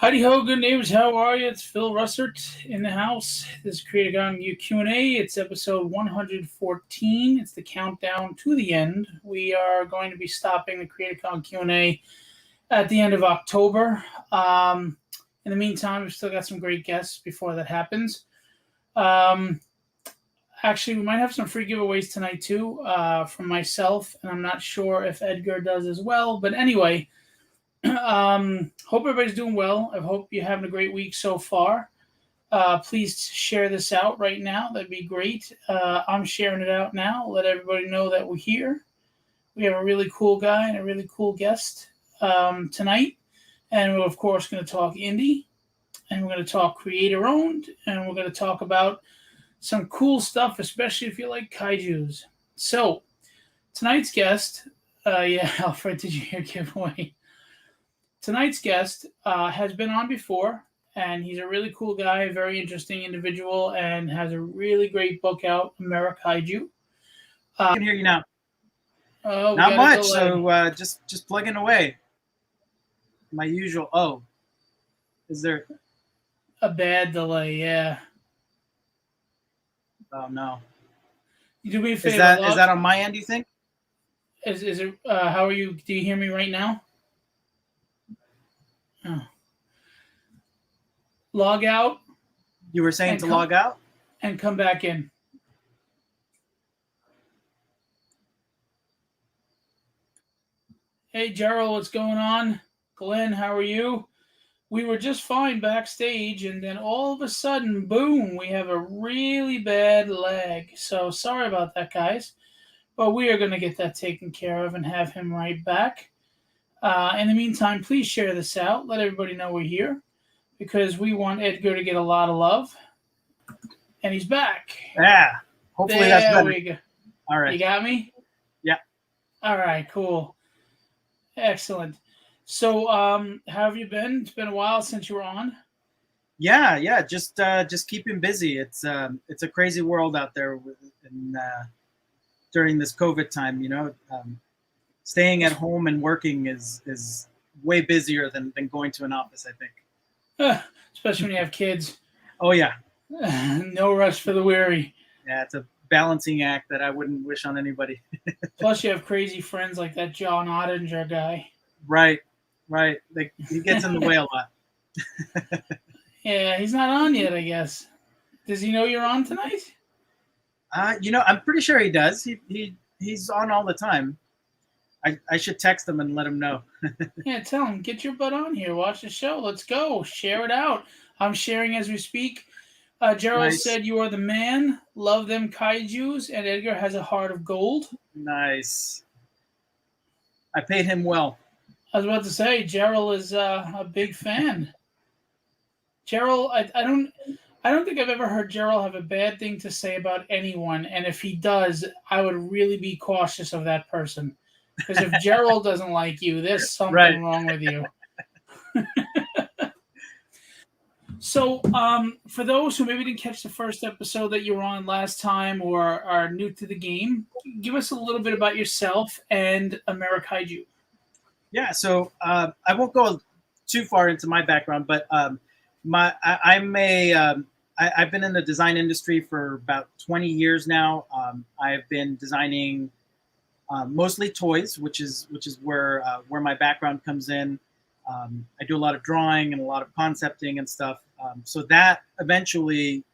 Heidi ho, good neighbors. How are you? It's Phil Russert in the house. This is Creatorcon Q&A. It's episode 114. It's the countdown to the end. We are going to be stopping the Creatorcon Q&A at the end of October. In the meantime, we've still got some great guests before that happens. Actually, we might have some free giveaways tonight too from myself, and I'm not sure if Edgar does as well. But anyway, hope everybody's doing well. I hope you're having a great week so far. Please share this out right now. That'd be great. I'm sharing it out now. Let everybody know that we're here. We have a really cool guy and a really cool guest tonight. And we're, of course, going to talk indie. And we're going to talk creator-owned. And we're going to talk about some cool stuff, especially if you like kaijus. So, tonight's guest, Alfred, did you hear giveaway? Tonight's guest has been on before, and he's a really cool guy, a very interesting individual, and has a really great book out, Amerikaiju. I can hear you now. Oh, not much, so just plugging away. My usual. Oh, is there a bad delay? Yeah. Oh no. You do me a favor. Is that on my end? Do you think? Is it? How are you? Do you hear me right now? Oh. Log out. You were saying to log out? And come back in. Hey, Gerald, what's going on? Glenn, how are you? We were just fine backstage, and then all of a sudden, boom, we have a really bad lag. So sorry about that, guys. But we are going to get that taken care of and have him right back. In the meantime, please share this out. Let everybody know we're here because we want Edgar to get a lot of love. And he's back. Yeah. Hopefully that's better. We go. All right. You got me? Yeah. All right, cool. Excellent. So, how have you been? It's been a while since you were on. Yeah. Just keeping busy. It's a crazy world out there during this COVID time, you know. Staying at home and working is way busier than going to an office, I think. Especially when you have kids. Oh, yeah. No rest for the weary. Yeah, it's a balancing act that I wouldn't wish on anybody. Plus, you have crazy friends like that John Ottinger guy. Right. He gets in the way a lot. Yeah, he's not on yet, I guess. Does he know you're on tonight? I'm pretty sure he does. He's on all the time. I should text him and let him know. Yeah, tell him, get your butt on here. Watch the show. Let's go. Share it out. I'm sharing as we speak. Gerald said, you are the man. Love them kaijus. And Edgar has a heart of gold. Nice. I paid him well. I was about to say, Gerald is a big fan. Gerald, I don't think I've ever heard Gerald have a bad thing to say about anyone. And if he does, I would really be cautious of that person. Because if Gerald doesn't like you, there's something wrong with you. So, for those who maybe didn't catch the first episode that you were on last time or are new to the game, give us a little bit about yourself and Amerikaiju. Yeah, so I won't go too far into my background, but I've been in the design industry for about 20 years now. I've been designing mostly toys, which is where my background comes in. I do a lot of drawing and a lot of concepting and stuff. So that eventually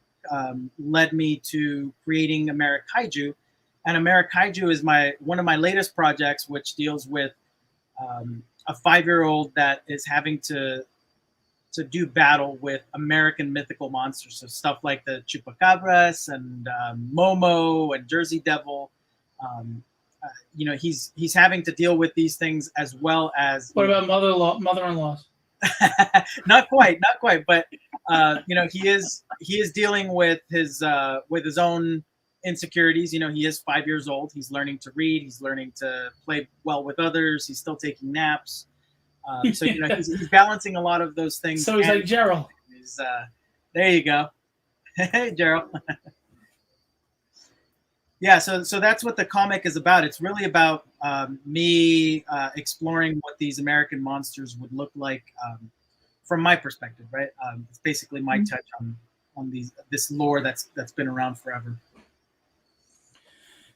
led me to creating Amerikaiju, and Amerikaiju is one of my latest projects, which deals with a 5-year-old that is having to do battle with American mythical monsters. So stuff like the Chupacabras and Momo and Jersey Devil. He's having to deal with these things as well as. What about mother-in-laws? Not quite, but he is dealing with his own insecurities. You know, he is 5 years old. He's learning to read. He's learning to play well with others. He's still taking naps. So he's balancing a lot of those things. So he's like Gerald. There you go. Hey, Gerald. Yeah, so that's what the comic is about. It's really about me exploring what these American monsters would look like from my perspective, right? It's basically my touch on this lore that's been around forever.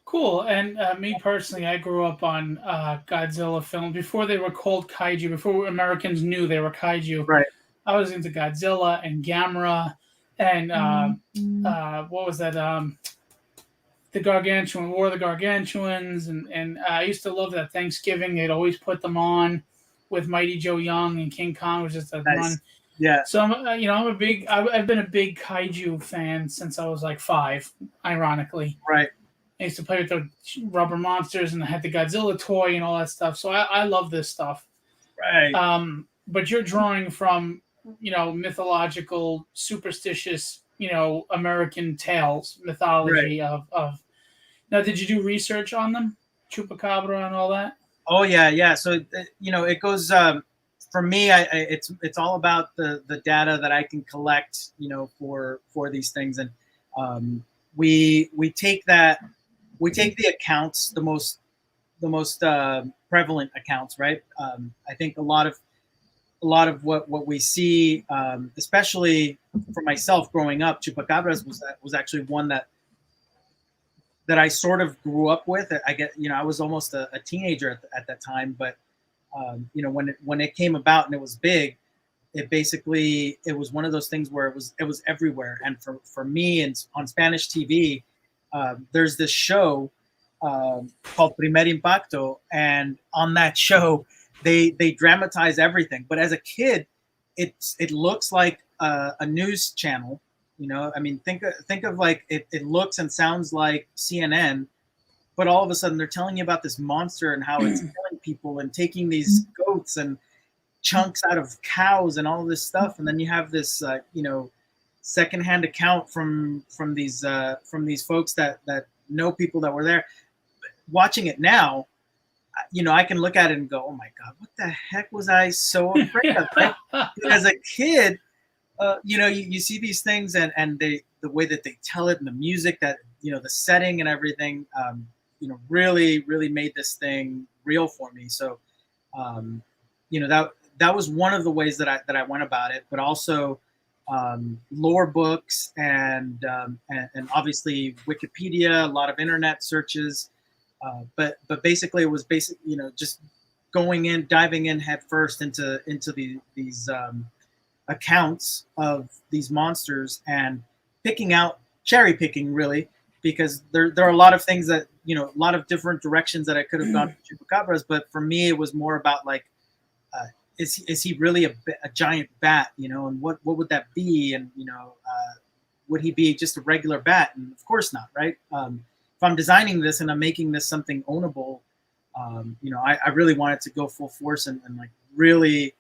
Cool. And me personally, I grew up on Godzilla films before they were called kaiju. Before Americans knew they were kaiju, Right. I was into Godzilla and Gamera, and what was that? The Gargantuan War of the Gargantuans, and I used to love that Thanksgiving. They'd always put them on with Mighty Joe Young, and King Kong was just a Nice. run. Yeah. So I've been a big kaiju fan since I was like 5. Ironically, Right. I used to play with the rubber monsters, and I had the Godzilla toy and all that stuff. So I love this stuff. Right. But you're drawing from mythological, superstitious, American tales, mythology of. Now, did you do research on them, Chupacabra and all that? Oh yeah. So it goes. For me, it's all about the data that I can collect, for these things, and we take the accounts, the most prevalent accounts, right? I think a lot of what we see, especially for myself growing up, Chupacabras was actually one that I sort of grew up with. I was almost a teenager at that time, but when it came about and it was big, it was one of those things where it was everywhere. And for me, and on Spanish TV, there's this show called Primer Impacto, and on that show, they dramatize everything. But as a kid, it looks like a news channel. I mean, think of like it looks and sounds like CNN, but all of a sudden they're telling you about this monster and how it's killing people and taking these goats and chunks out of cows and all this stuff. And then you have this, secondhand account from these folks that know people that were there. Watching it now, I can look at it and go, oh my God, what the heck was I so afraid of? Right? As a kid, you see these things and the way that they tell it and the music that, the setting and everything, really, really made this thing real for me. So, that was one of the ways that I went about it, but also lore books and obviously Wikipedia, a lot of internet searches. But basically it was just diving in head first into these accounts of these monsters and cherry picking really, because there are a lot of things that, a lot of different directions that I could have gone to Chupacabras, but for me it was more about like, is he really a giant bat, and what would that be? And, would he be just a regular bat? And of course not, right? If I'm designing this and I'm making this something ownable, I really wanted to go full force and like really,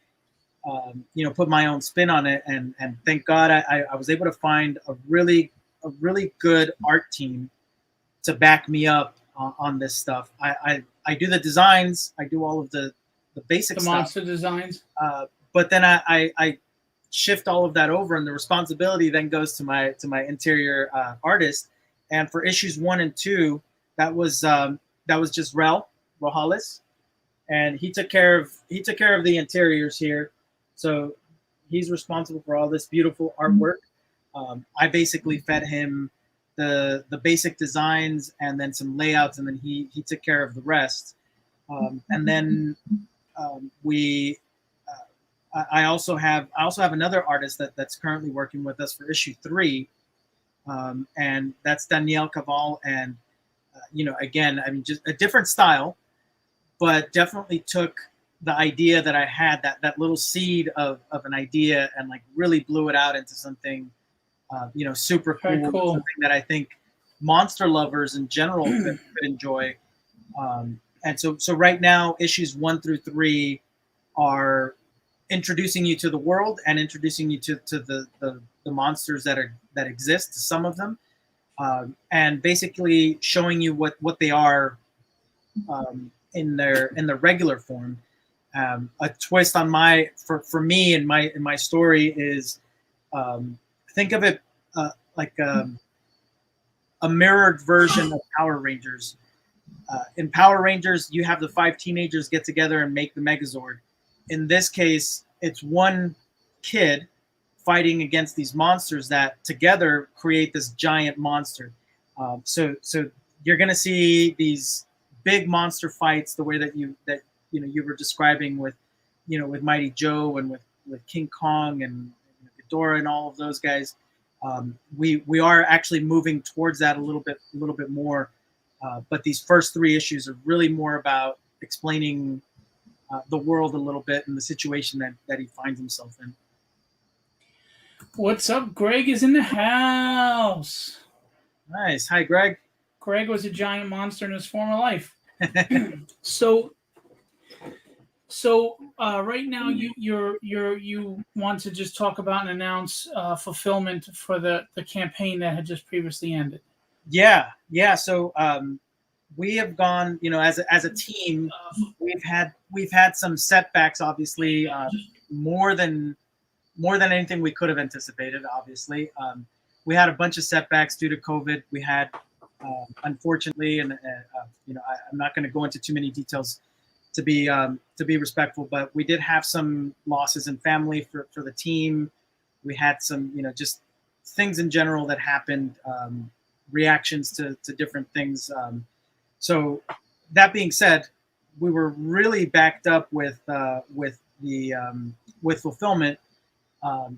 put my own spin on it. And thank God I was able to find a really good art team to back me up on this stuff. I do the designs, I do all of the basic stuff, monster designs, but then I shift all of that over, and the responsibility then goes to my interior artist. And for issues 1 and 2, that was just Rojales, and he took care of the interiors here. So he's responsible for all this beautiful artwork. I basically fed him the basic designs and then some layouts, and then he took care of the rest. And then I also have another artist that's currently working with us for issue 3, and that's Danielle Caval. And again, I mean, just a different style, but definitely took the idea that I had, that little seed of an idea, and like really blew it out into something super cool. Something that I think monster lovers in general could enjoy. And so right now, issues 1 through 3 are introducing you to the world and introducing you to the monsters that exist, some of them, and basically showing you what they are in their regular form. A twist on for me in my story is, think of it like a mirrored version of Power Rangers. In Power Rangers, you have the 5 teenagers get together and make the Megazord. In this case, it's one kid fighting against these monsters that together create this giant monster. So you're going to see these big monster fights the way that you you were describing with with Mighty Joe and with King Kong and Ghidorah and all of those guys. We are actually moving towards that a little bit more. But these first 3 issues are really more about explaining the world a little bit and the situation that he finds himself in. What's up? Greg is in the house. Nice. Hi, Greg. Greg was a giant monster in his former life. So right now you want to just talk about and announce fulfillment for the campaign that had just previously ended. Yeah. So we have gone, as a team, we've had some setbacks, obviously, more than anything we could have anticipated. Obviously, we had a bunch of setbacks due to COVID. We had, unfortunately, and I'm not going to go into too many details to be respectful, but we did have some losses in family for the team. We had some, just things in general that happened, reactions to different things. So that being said, we were really backed up with fulfillment.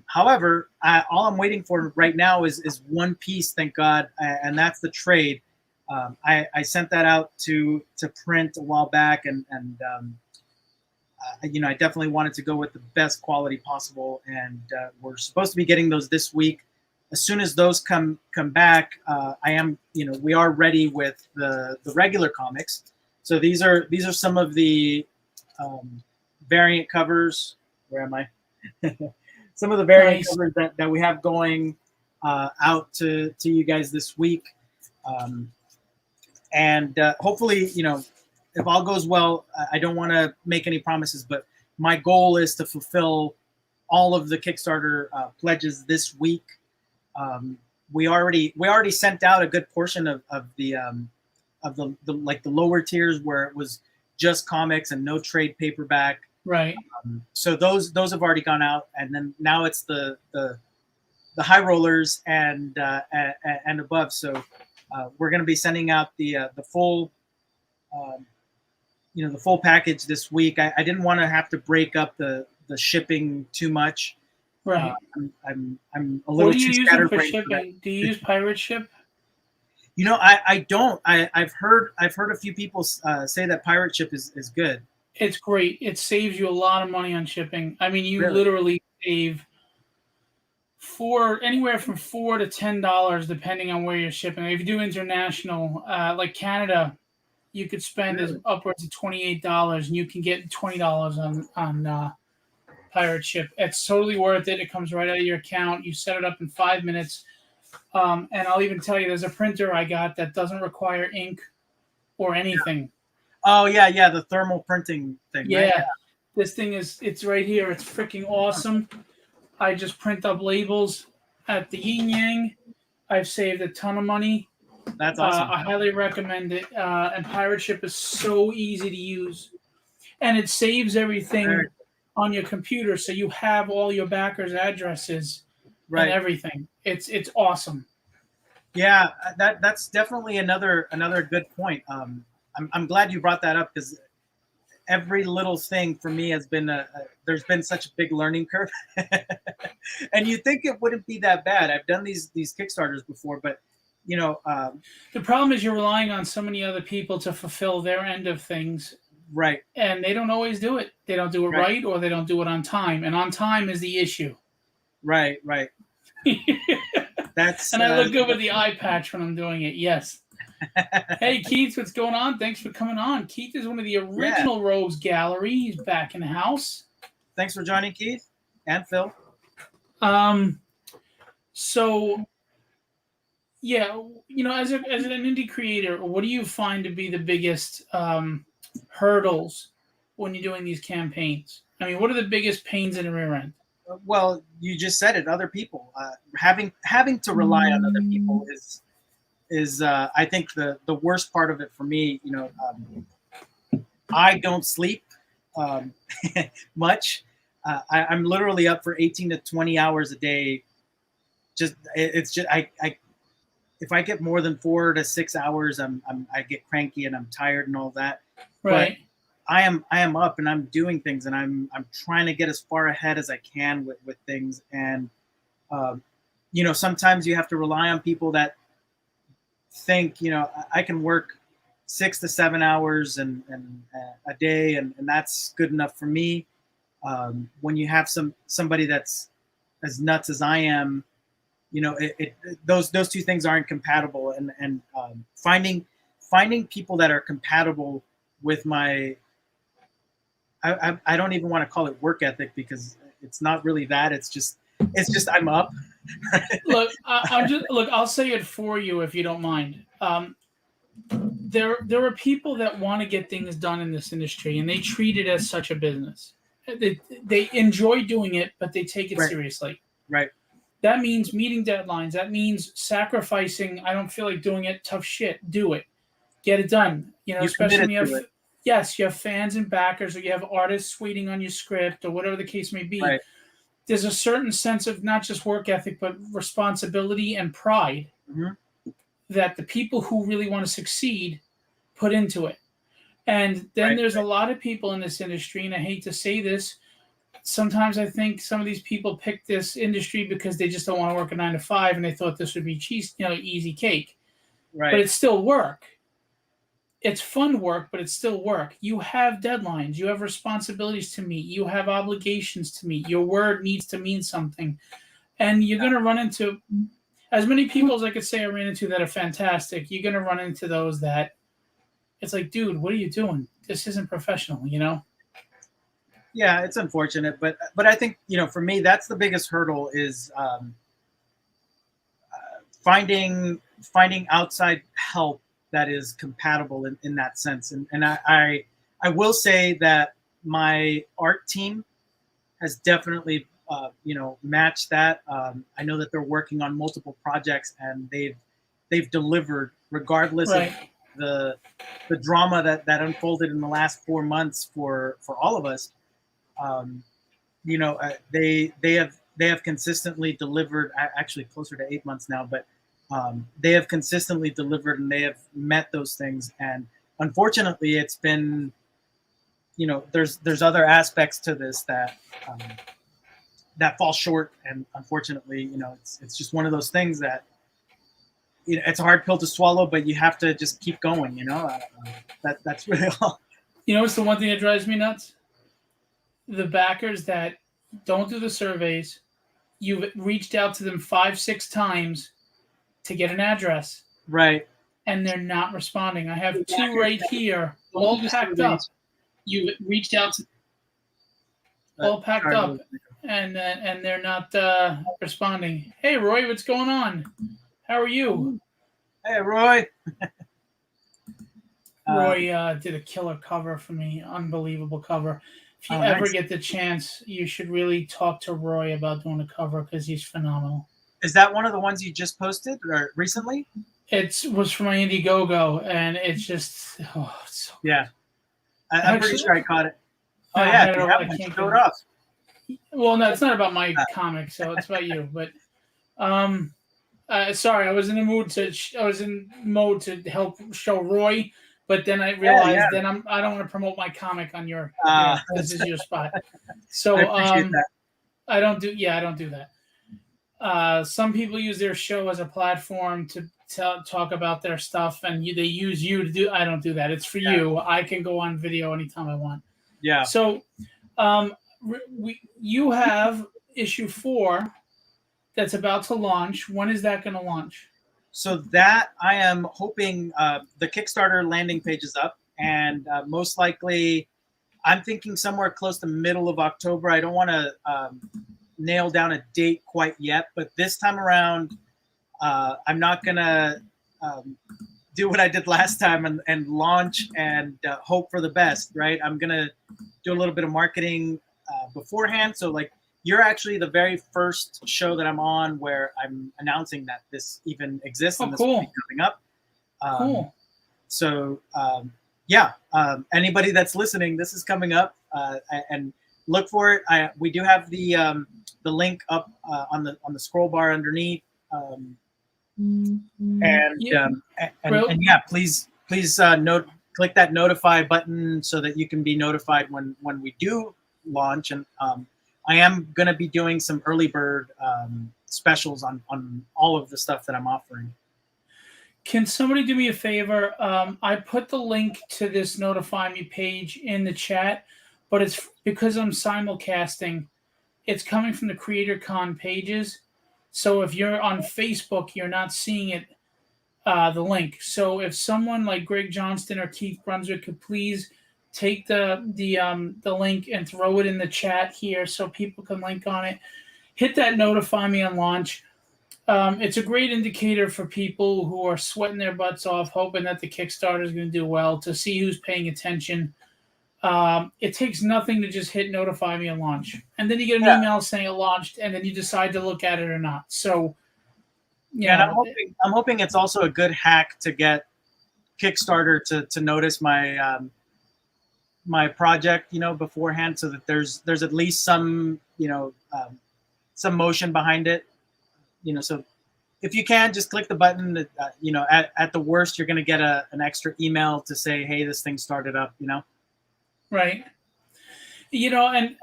However, all I'm waiting for right now is one piece, thank God, and that's the trade. I sent that out to print a while back, and I definitely wanted to go with the best quality possible, and we're supposed to be getting those this week. As soon as those come back, we are ready with the regular comics. So these are some of the variant covers. Where am I? Some of the variant covers that we have going out to you guys this week. And hopefully, if all goes well, I don't want to make any promises, but my goal is to fulfill all of the Kickstarter pledges this week. We already sent out a good portion of the lower tiers where it was just comics and no trade paperback. Right. So those have already gone out, and then now it's the high rollers and above. So we're going to be sending out the full the full package this week. I didn't want to have to break up the shipping too much. Right. I'm a little too scatterbrained. What are you using for shipping? Do you use Pirate Ship? I don't. I've heard a few people say that Pirate Ship is good. It's great. It saves you a lot of money on shipping. I mean, you Really? literally save anywhere from $4 to $10 depending on where you're shipping. If you do international, like Canada, you could spend as upwards of $28, and you can get $20 on Pirate Ship. It's totally worth it. It comes right out of your account. You set it up in 5 minutes. And I'll even tell you, there's a printer I got that doesn't require ink or anything. Oh, yeah, the thermal printing thing. Yeah, right? This thing it's right here. It's freaking awesome. I just print up labels at the Yin Yang. I've saved a ton of money. That's awesome. I highly recommend it. And Pirate Ship is so easy to use. And it saves everything on your computer, so you have all your backers' addresses and everything. It's awesome. Yeah, that's definitely another good point. I'm glad you brought that up, because every little thing for me has been there's been such a big learning curve. And you think it wouldn't be that bad. I've done these Kickstarters before, but the problem is you're relying on so many other people to fulfill their end of things. Right. And they don't always do it. They don't do it right, or they don't do it on time. And on time is the issue. Right. That's and I look good with the eye patch when I'm doing it. Yes. Hey, Keith, what's going on? Thanks for coming on. Keith is one of the original Rogues Gallery. He's back in the house. Thanks for joining, Keith and Phil. So, yeah, as an indie creator, what do you find to be the biggest hurdles when you're doing these campaigns? I mean, what are the biggest pains in the rear end? Well, you just said it. Other people, having to rely on other people is I think the worst part of it for me. I don't sleep much. I'm literally up for 18 to 20 hours a day. It's just I if I get more than 4 to 6 hours, I get cranky and I'm tired and all that. Right. But I am up and I'm doing things and I'm trying to get as far ahead as I can with things. And sometimes you have to rely on people that think I can work 6 to 7 hours and a day and that's good enough for me. When you have somebody that's as nuts as I am, those two things aren't compatible. And finding people that are compatible with my I don't even want to call it work ethic because it's not really that. It's just I'm up. Look, I'll say it for you if you don't mind. There are people that want to get things done in this industry, and they treat it as such a business. They enjoy doing it, but they take it seriously. Right. That means meeting deadlines. That means sacrificing. I don't feel like doing it. Tough shit. Do it. Get it done. Especially when you have fans and backers, or you have artists waiting on your script, or whatever the case may be. Right. There's a certain sense of not just work ethic, but responsibility and pride that the people who really want to succeed put into it. And then there's a lot of people in this industry, and I hate to say this, sometimes I think some of these people pick this industry because they just don't want to work a 9 to 5, and they thought this would be easy cake. Right. But it's still work. It's fun work, but it's still work. You have deadlines. You have responsibilities to meet. You have obligations to meet. Your word needs to mean something. And you're going to run into as many people as I could say I ran into that are fantastic. You're going to run into those that it's like, dude, what are you doing? This isn't professional, Yeah, it's unfortunate, but I think for me that's the biggest hurdle is finding outside help that is compatible in that sense. And I will say that my art team has definitely matched that. I know that they're working on multiple projects and they've delivered regardless of the drama that unfolded in the last 4 months for all of us. They have consistently delivered, actually closer to 8 months now, but they have consistently delivered and they have met those things. And unfortunately, it's been, there's other aspects to this that fall short. And unfortunately, it's just one of those things that, it's a hard pill to swallow, but you have to just keep going. That's really all. What's the one thing that drives me nuts? The backers that don't do the surveys. You've reached out to them 5-6 times to get an address. Right. And they're not responding. I have 2 right here, all packed up. You've reached out to all packed up, and they're not responding. Hey, Roy, what's going on? How are you? Hey, Roy. Roy did a killer cover for me. Unbelievable cover. If you ever get the chance, you should really talk to Roy about doing a cover because he's phenomenal. Is that one of the ones you just posted or recently? It was for my Indiegogo, and it's just it's so good. I'm pretty sure I caught it. Oh yeah, I can't show it off. Well, no, it's not about my comic, so it's about you. But sorry, I was in mode to help show Roy, but then I realized I don't want to promote my comic on your. This is your spot. So I don't do that. Some people use their show as a platform to talk about their stuff, and they use you to do. I don't do that. It's for you. I can go on video anytime I want. Yeah. So, you have issue 4 that's about to launch. When is that going to launch? So that I am hoping the Kickstarter landing page is up, and most likely, I'm thinking somewhere close to middle of October. I don't want to nail down a date quite yet, but this time around, I'm not gonna do what I did last time and launch and hope for the best, right? I'm gonna do a little bit of marketing beforehand. So like, you're actually the very first show that I'm on where I'm announcing that this even exists and this will be coming up. Cool. So anybody that's listening, this is coming up, and look for it. We do have the link up on the scroll bar underneath. And Yeah. and yeah, please click that notify button so that you can be notified when we do launch. And I am going to be doing some early bird specials on all of the stuff that I'm offering. Can somebody do me a favor? I put the link to this Notify Me page in the chat, but it's because I'm simulcasting. It's coming from the Creatorcon pages. So if you're on Facebook, you're not seeing it, the link. So if someone like Greg Johnston or Keith Brunswick could please take the link and throw it in the chat here so people can link on it. Hit that notify me on launch. It's a great indicator for people who are sweating their butts off, hoping that the Kickstarter is going to do well, to see who's paying attention. It takes nothing to just hit notify me on launch, and then you get an email saying it launched, and then you decide to look at it or not. So, and I'm hoping it's also a good hack to get Kickstarter to notice my my project, beforehand, so that there's at least some some motion behind it. So if you can, just click the button. That, at the worst, you're going to get an extra email to say, hey, this thing started up. Right. And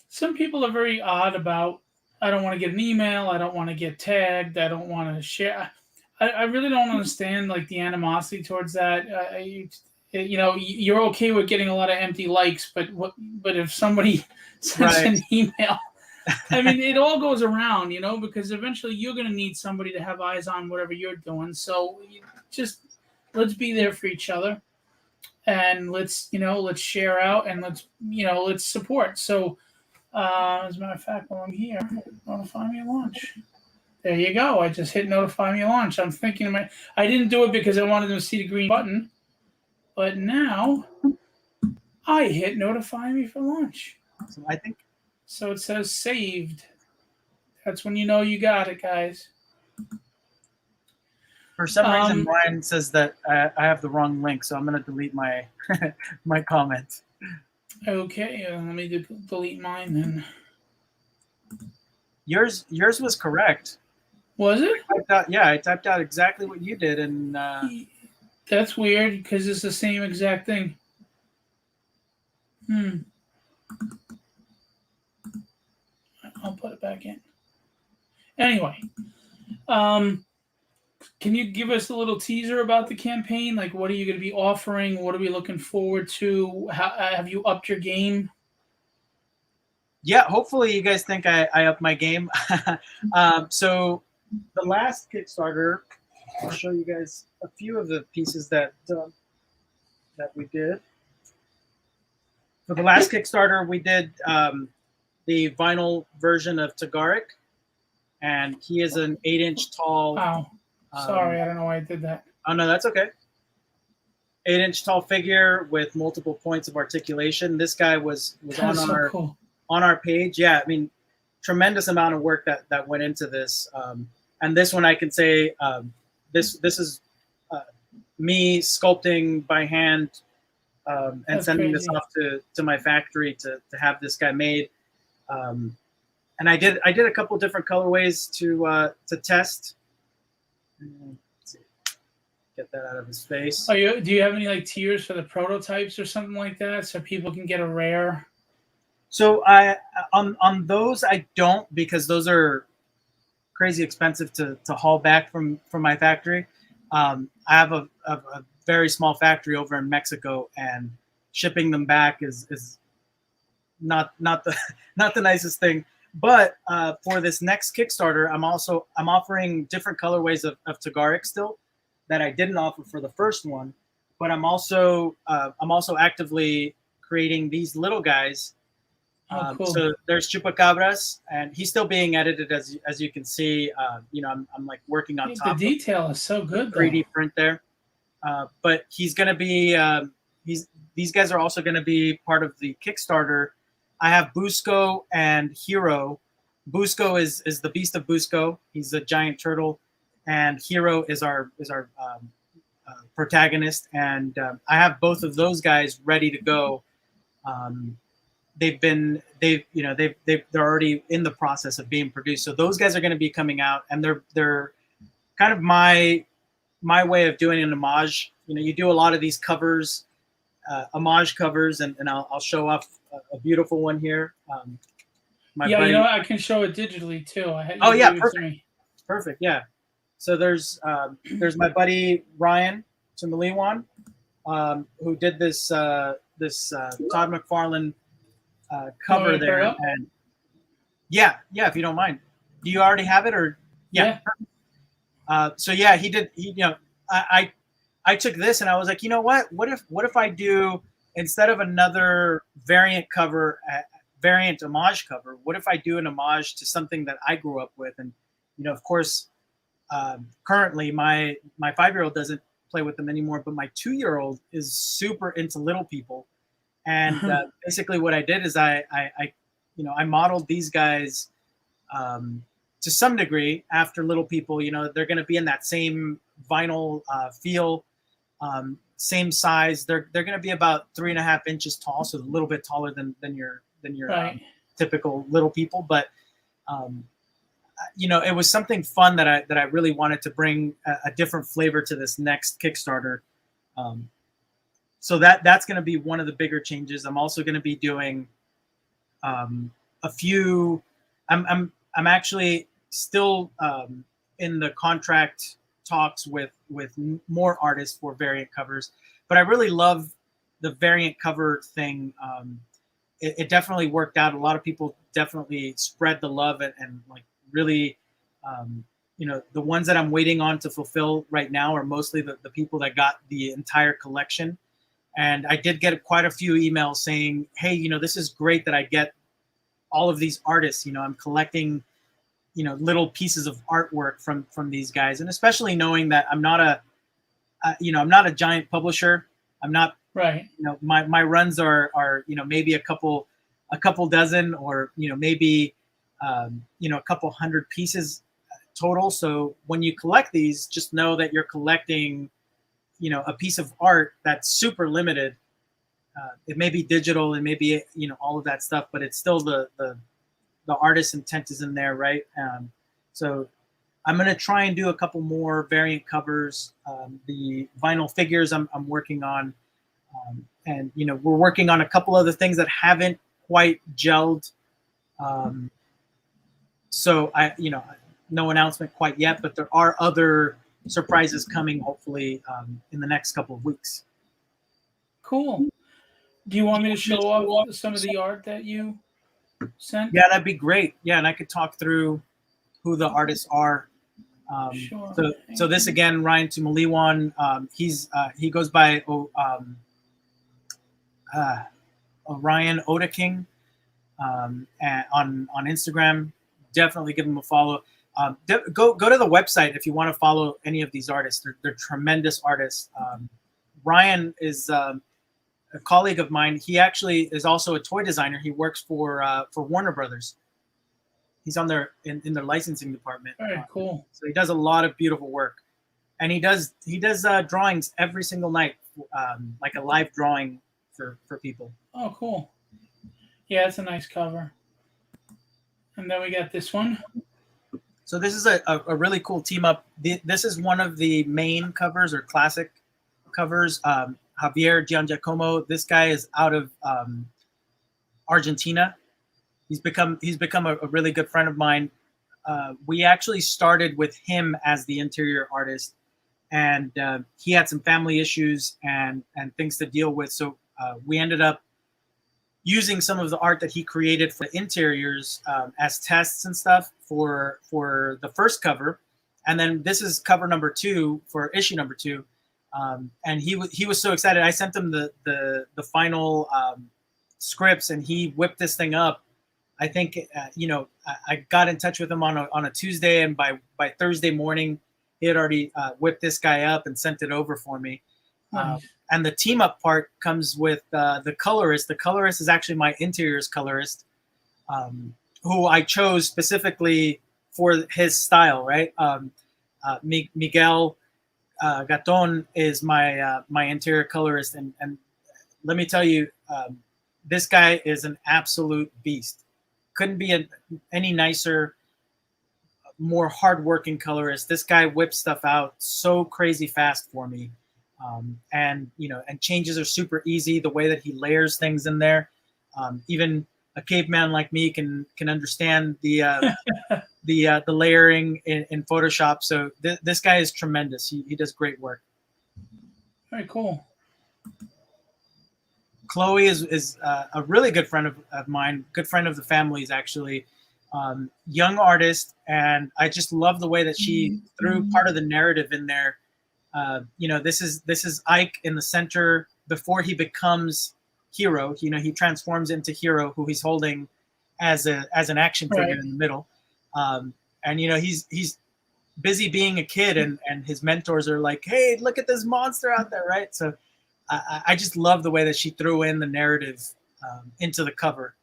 some people are very odd about, I don't want to get an email, I don't want to get tagged, I don't want to share. I really don't understand like the animosity towards that. You're okay with getting a lot of empty likes, but if somebody sends an email, I mean, it all goes around, because eventually you're going to need somebody to have eyes on whatever you're doing. So just let's be there for each other, and let's share out, and let's support. So as a matter of fact, while I'm here, notify me at launch. There you go. I just hit notify me at launch. I'm thinking I didn't do it because I wanted them to see the green button, but now I hit notify me for launch. So it says saved. That's when you know you got it, guys. For some reason, Brian says that I have the wrong link, so I'm going to delete my my comment. Okay, let me delete mine then. Yours was correct. Was it? I typed out exactly what you did, and that's weird because it's the same exact thing. I'll put it back in. Anyway, can you give us a little teaser about the campaign? Like, what are you going to be offering? What are we looking forward to? Have you upped your game? Yeah, hopefully you guys think I upped my game. So the last Kickstarter, I'll show you guys a few of the pieces that we did. For the last Kickstarter, we did the vinyl version of Tagarik, and he is an 8-inch tall. Wow. Sorry, I don't know why I did that. Oh, no, that's okay. 8-inch tall figure with multiple points of articulation. This guy was on our page. Yeah, I mean, tremendous amount of work that went into this. And this one, I can say, this is me sculpting by hand and that's sending crazy. This off to my factory to have this guy made. And I did a couple different colorways to test. Let's see. Get that out of his face. Do you have any like tiers for the prototypes or something like that, so people can get a rare? So I on those I don't, because those are crazy expensive to haul back from my factory. I have a very small factory over in Mexico, and shipping them back is not the nicest thing. But for this next Kickstarter, I'm offering different colorways of Tagarik still that I didn't offer for the first one. But I'm also actively creating these little guys. Cool. So there's Chupacabras, and he's still being edited as you can see. I'm like working on top. The detail is so good. 3D print there. But he's going to be these guys are also going to be part of the Kickstarter. I have Busco and Hero. Busco is the Beast of Busco. He's a giant turtle, and Hero is our protagonist. And I have both of those guys ready to go. they're already in the process of being produced. So those guys are going to be coming out, and they're kind of my way of doing an homage. You do a lot of these covers, homage covers, and I'll show off a beautiful one here. My buddy, I can show it digitally too. Oh yeah, perfect. Perfect. Yeah. So there's my buddy Ryan Tumaliwan, who did this Todd McFarlane cover there. And yeah, if you don't mind. Do you already have it, or yeah? So yeah, he did. I took this and I was like, you know what? What if I do, instead of another variant cover, variant homage cover, what if I do an homage to something that I grew up with? And of course, currently my 5-year-old doesn't play with them anymore, but my 2-year-old is super into little people. And basically what I did is I modeled these guys to some degree after little people. They're going to be in that same vinyl feel, same size. They're going to be about 3.5 inches tall, so a little bit taller than your right. Typical little people. But it was something fun that I really wanted to bring a different flavor to this next Kickstarter. So that's going to be one of the bigger changes. I'm also going to be doing a few. I'm actually still in the contract talks with more artists for variant covers, but I really love the variant cover thing. It definitely worked out. A lot of people definitely spread the love and like really, the ones that I'm waiting on to fulfill right now are mostly the people that got the entire collection. And I did get quite a few emails saying, hey, this is great that I get all of these artists. I'm collecting, little pieces of artwork from these guys. And especially knowing that I'm not a giant publisher. I'm not, right. My runs are maybe a couple dozen, or, maybe, a couple hundred pieces total. So when you collect these, just know that you're collecting, a piece of art that's super limited. It may be digital and maybe, all of that stuff, but it's still the artist's intent is in there. Right. So I'm going to try and do a couple more variant covers. The vinyl figures I'm working on. And, we're working on a couple other things that haven't quite gelled. So no announcement quite yet, but there are other surprises coming, hopefully, in the next couple of weeks. Cool. Do you want me to show off some of the art that you sent? Yeah, that'd be great. Yeah, and I could talk through who the artists are. Sure. So this again, Ryan Tumaliwan. He goes by Ryan Oda King on Instagram. Definitely give him a follow. Go to the website if you want to follow any of these artists. They're tremendous artists. Ryan is a colleague of mine. He actually is also a toy designer. He works for Warner Brothers. He's on in their licensing department. Very cool. So he does a lot of beautiful work, and he does drawings every single night, like a live drawing for people. Oh, cool. Yeah, it's a nice cover. And then we got this one. So this is a really cool team up. This is one of the main covers or classic covers. Javier Giangiacomo. This guy is out of Argentina. He's become a really good friend of mine. We actually started with him as the interior artist, and he had some family issues and things to deal with. So we ended up using some of the art that he created for the interiors as tests and stuff for the first cover. And then this is cover number 2 for issue number 2. And he was so excited. I sent him the final scripts, and he whipped this thing up. I think, I got in touch with him on a Tuesday, and by Thursday morning, he had already whipped this guy up and sent it over for me. Nice. And the team up part comes with the colorist. The colorist is actually my interiors colorist, who I chose specifically for his style, right? Miguel Gaton is my interior colorist. And let me tell you, this guy is an absolute beast. Couldn't be any nicer, more hardworking colorist. This guy whips stuff out so crazy fast for me. And changes are super easy. The way that he layers things in there, even a caveman like me can understand the layering in Photoshop. So this guy is tremendous. He does great work. Very cool. Chloe is a really good friend of mine, good friend of the family's actually. Young artist, and I just love the way that she threw part of the narrative in there. This is Ike in the center before he becomes Hero. He transforms into Hero, who he's holding as an action figure in the middle. And he's busy being a kid, and his mentors are like, "Hey, look at this monster out there!" Right? So I just love the way that she threw in the narrative into the cover.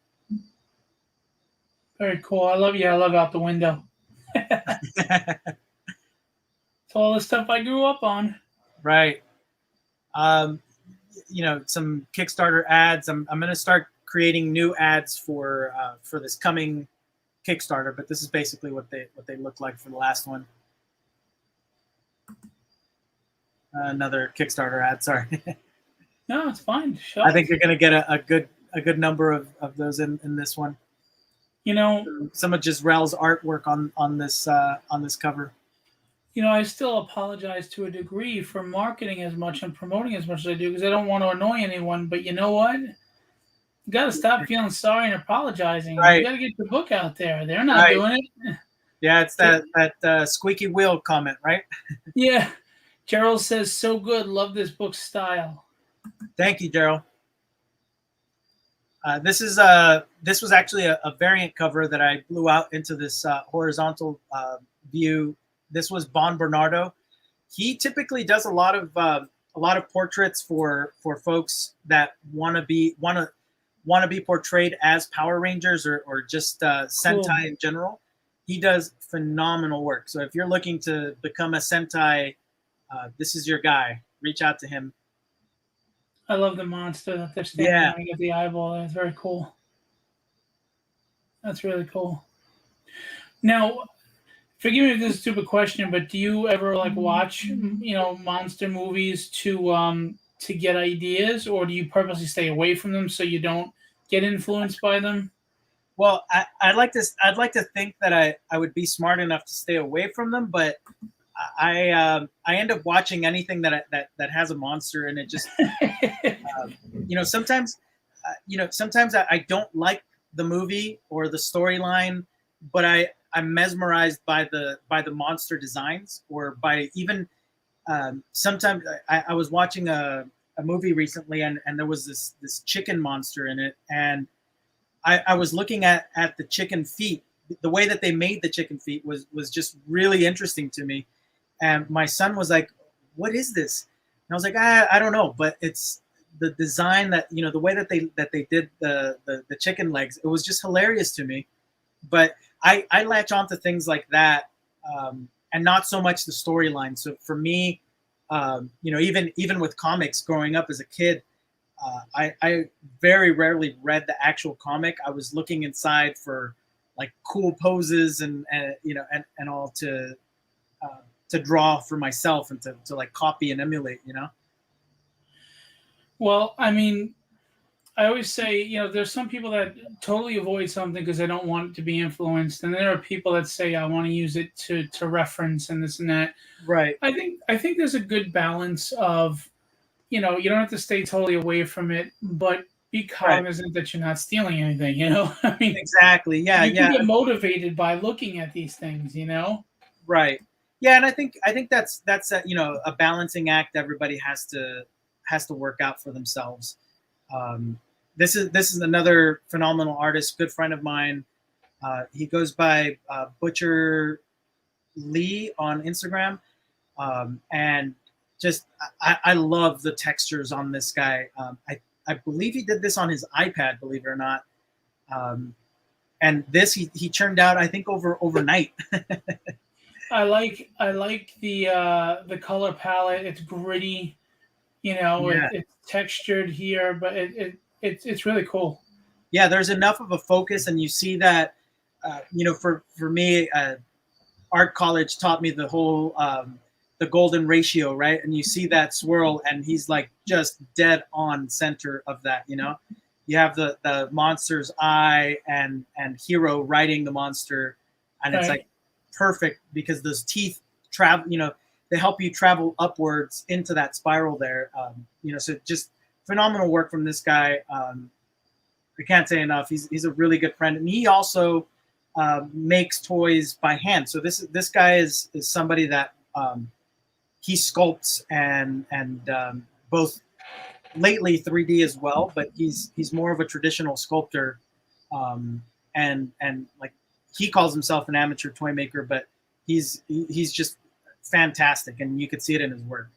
Very cool. I love Out the Window. It's all the stuff I grew up on. Right. Some Kickstarter ads. I'm going to start creating new ads for this coming Kickstarter, but this is basically what they look like for the last one. Another Kickstarter ad. Sorry. No, it's fine. I think you're going to get a good number of those in this one. Some of Gisrel's artwork on this cover. I still apologize to a degree for marketing as much and promoting as much as I do because I don't want to annoy anyone. But you know what? You got to stop feeling sorry and apologizing. Right. You got to get the book out there. They're not doing it. Yeah, it's that squeaky wheel comment, right? Yeah. Gerald says, "So good. Love this book style." Thank you, Gerald. This was actually a variant cover that I blew out into this horizontal view. This was Bon Bernardo. He typically does a lot of portraits for folks that want to be portrayed as Power Rangers or just Sentai in general. He does phenomenal work. So if you're looking to become a Sentai, this is your guy. Reach out to him. I love the monster that they're standing on and get the eyeball. That's very cool. That's really cool. Now, forgive me if this is a stupid question, but do you ever watch monster movies to get ideas, or do you purposely stay away from them so you don't get influenced by them? Well, I'd like to think that I would be smart enough to stay away from them, but I end up watching anything that has a monster, and it just sometimes I don't like the movie or the storyline, but I'm mesmerized by the monster designs, or by even sometimes I was watching a movie recently, and there was this chicken monster in it, and I was looking at the chicken feet. The way that they made the chicken feet was just really interesting to me. And my son was like, "What is this?" And I was like, "I don't know, but it's the design that the way that they did the chicken legs. It was just hilarious to me." But I latch on to things like that, and not so much the storyline. So for me, even with comics growing up as a kid, I very rarely read the actual comic. I was looking inside for cool poses and all to draw for myself and to copy and emulate, Well, I mean, I always say, there's some people that totally avoid something because they don't want it to be influenced, and there are people that say, "I want to use it to reference and this and that." Right. I think there's a good balance of, you don't have to stay totally away from it, but be cognizant that you're not stealing anything. I mean, exactly. Yeah. You can get motivated by looking at these things. Right. Yeah, and I think that's a balancing act everybody has to work out for themselves. This is another phenomenal artist, good friend of mine. He goes by Butcher Lee on Instagram, and just I love the textures on this guy. I believe he did this on his iPad, believe it or not. And this he churned out, I think, overnight. I like the color palette. It's gritty, it's textured here, but It's really cool. Yeah, there's enough of a focus, and you see that. For me, art college taught me the whole the golden ratio, right? And you see that swirl, and he's like just dead on center of that. You have the monster's eye and Hero riding the monster, and it's like perfect because those teeth travel. They help you travel upwards into that spiral there. So just phenomenal work from this guy. I can't say enough. He's a really good friend, and he also makes toys by hand. So this guy is somebody that he sculpts and both lately 3D as well, but he's more of a traditional sculptor, and like he calls himself an amateur toy maker, but he's just fantastic, and you could see it in his work.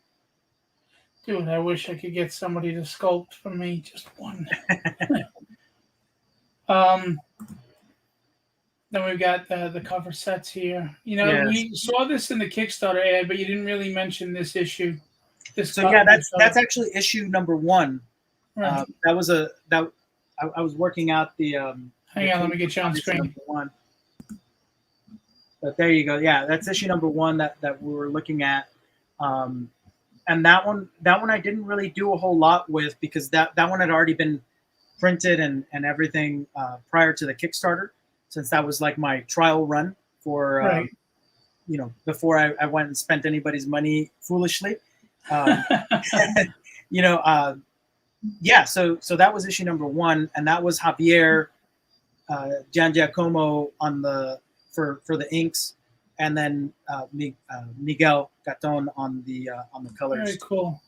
Dude, I wish I could get somebody to sculpt for me, just one. Then we've got the cover sets here. Yes. We saw this in the Kickstarter ad, but you didn't really mention this issue. That's actually issue number 1. Right. I was working out the. Hang on, let me get you on screen. One. But there you go. Yeah, that's issue number 1 that we were looking at, and that one I didn't really do a whole lot with because that one had already been printed and everything prior to the Kickstarter, since that was like my trial run for before I went and spent anybody's money foolishly. Yeah, so that was issue number 1, and that was Javier Giangiacomo for the inks, and then Miguel Gaton on the colors. Very cool.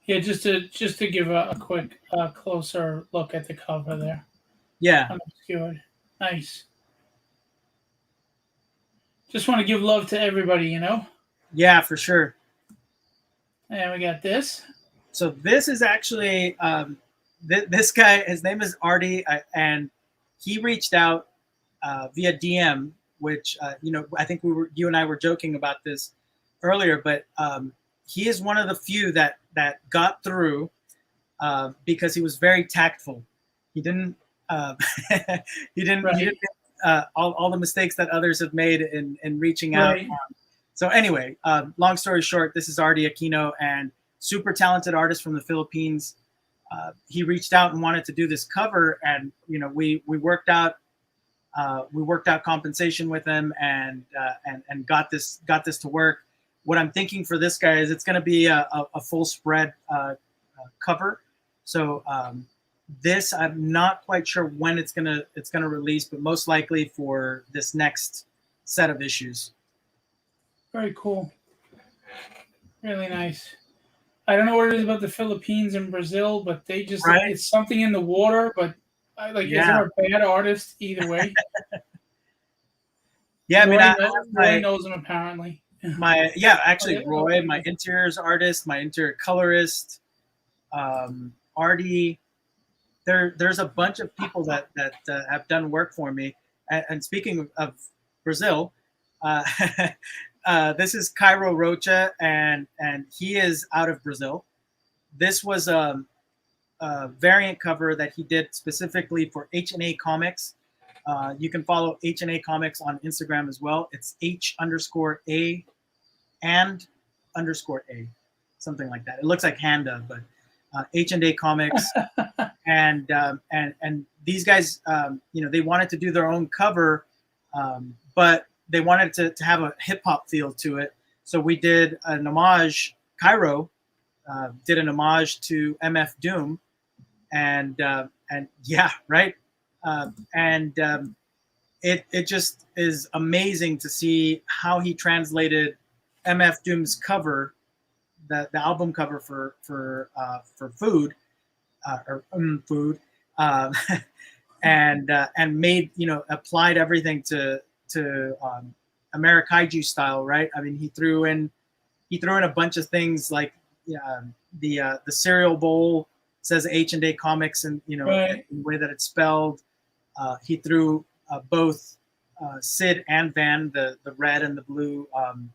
Yeah, just to give a quick closer look at the cover there. Yeah. Unobscured. Nice. Just want to give love to everybody, Yeah, for sure. And we got this. So this is actually this guy. His name is Artie, and he reached out via DM, which I think you and I were joking about this earlier, but he is one of the few that got through because he was very tactful. He didn't he didn't all the mistakes that others have made in reaching out. So anyway, long story short, this is Artie Aquino, and super talented artist from the Philippines. He reached out and wanted to do this cover, and we worked out compensation with him and got this to work. What I'm thinking for this guy is it's going to be a full spread cover. So this, I'm not quite sure when it's gonna release, but most likely for this next set of issues. Very cool. Really nice. I don't know what it is about the Philippines and Brazil, but they just it's something in the water. But is there a bad artist either way? Yeah, Roy knows him apparently. Roy, my interiors artist, my interior colorist, Artie. There's a bunch of people that have done work for me. And speaking of Brazil, this is Cairo Rocha, and he is out of Brazil. This was a variant cover that he did specifically for H&A Comics. You can follow H&A Comics on Instagram as well. It's H_A and _A, something like that. It looks like Handa, but H&A Comics. and these guys, they wanted to do their own cover, but they wanted to have a hip hop feel to it. So we did an homage. Cairo did an homage to MF Doom, and it just is amazing to see how he translated MF Doom's cover, the album cover for Food, and made, applied everything to Amerikaiju style, right? I mean, he threw in a bunch of things like the cereal bowl says H&A Comics, and in the way that it's spelled. He threw both Sid and Van, the red and the blue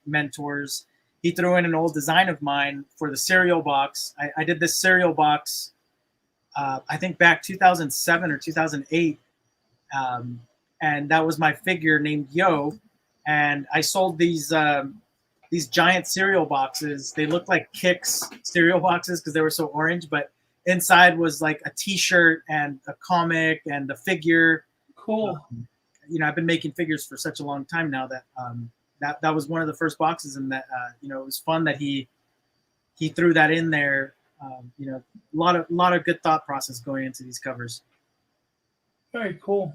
mentors. He threw in an old design of mine for the cereal box. I did this cereal box I think back 2007 or 2008. And that was my figure named Yo. And I sold these giant cereal boxes. They looked like Kix cereal boxes because they were so orange, but inside was like a T-shirt and a comic and a figure. Cool. You know, I've been making figures for such a long time now that that was one of the first boxes, and that you know, it was fun that he threw that in there. You know, a lot of good thought process going into these covers. Very cool.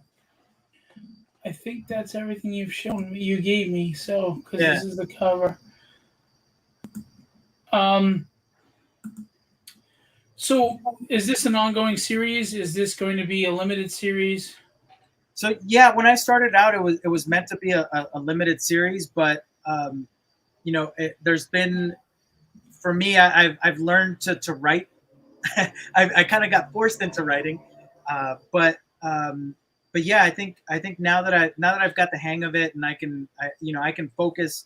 I think that's everything you've shown me. You gave me, so because this is the cover. So is this an ongoing series? Is this going to be a limited series? So yeah, when I started out, it was meant to be a limited series, but you know, there's been, for me, I've learned to write. I kind of got forced into writing, but yeah, I think now that I've got the hang of it, and I can focus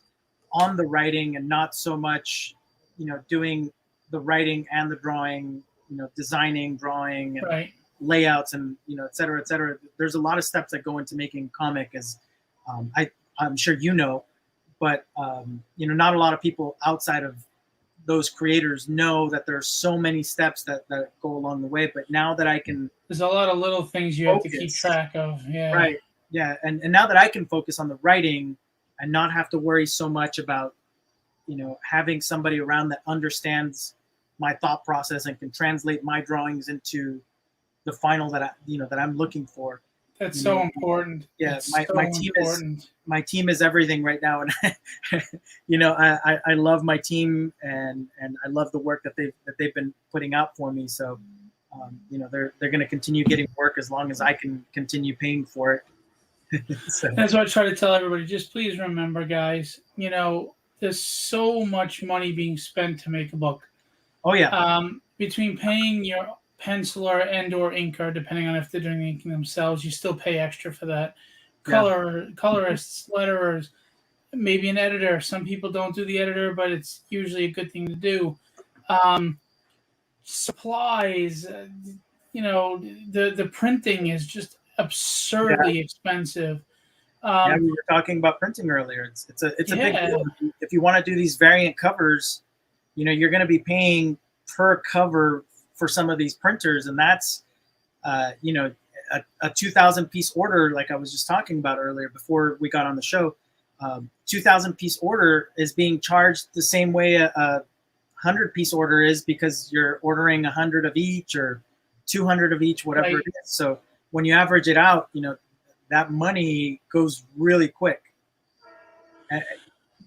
on the writing and not so much, you know, doing the writing and the drawing, you know, designing, drawing, and Right. layouts, and, you know, et cetera, et cetera. There's a lot of steps that go into making comic, as I'm sure you know, but you know, not a lot of people outside of those creators know that there's so many steps that go along the way. But now that I can, there's a lot of little things you have to keep track of. Yeah. Right. Yeah. And now that I can focus on the writing and not have to worry so much about, you know, having somebody around that understands my thought process and can translate my drawings into the final that I'm looking for. That's so important. Yeah. My team is everything right now. And you know, I love my team, and I love the work that they've been putting out for me. So, you know, they're going to continue getting work as long as I can continue paying for it. So. That's what I try to tell everybody. Just please remember, guys, you know, there's so much money being spent to make a book. Oh yeah. Between paying your penciler and or inker, depending on if they're doing the inking themselves, you still pay extra for that. Colorists, letterers, maybe an editor. Some people don't do the editor, but it's usually a good thing to do. Supplies, you know, the printing is just absurdly expensive. Yeah, we were talking about printing earlier. It's a big deal. If you want to do these variant covers, you know, you're going to be paying per cover for some of these printers, and that's you know, a 2,000 piece order, like I was just talking about earlier before we got on the show. 2,000 piece order is being charged the same way a 100 piece order is, because you're ordering 100 of each or 200 of each, whatever it is. So when you average it out, you know, that money goes really quick.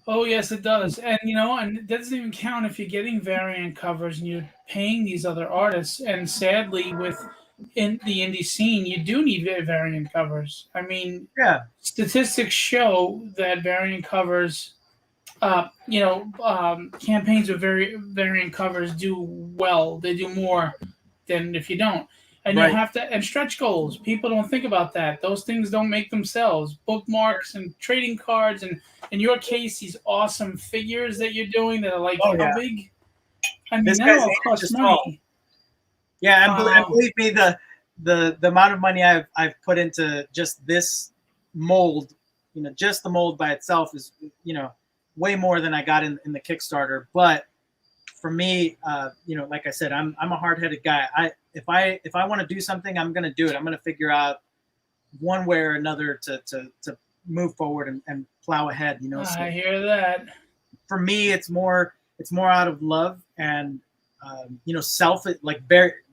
Oh yes, it does. And you know, and that doesn't even count if you're getting variant covers and you're paying these other artists. And sadly, in the indie scene, you do need variant covers. I mean, statistics show that variant covers, you know, campaigns with variant covers do well. They do more than if you don't. And you have to, and stretch goals. People don't think about that. Those things don't make themselves. Bookmarks and trading cards, and in your case, these awesome figures that you're doing that are like how big? I mean, that all costs money. Yeah, and believe me, the amount of money I've put into just this mold, you know, just the mold by itself is, you know, way more than I got in the Kickstarter. But for me, you know, like I said, I'm a hard-headed guy. If I want to do something, I'm going to do it. I'm going to figure out one way or another to move forward and plow ahead. You know, I hear that. For me, it's more out of love and you know,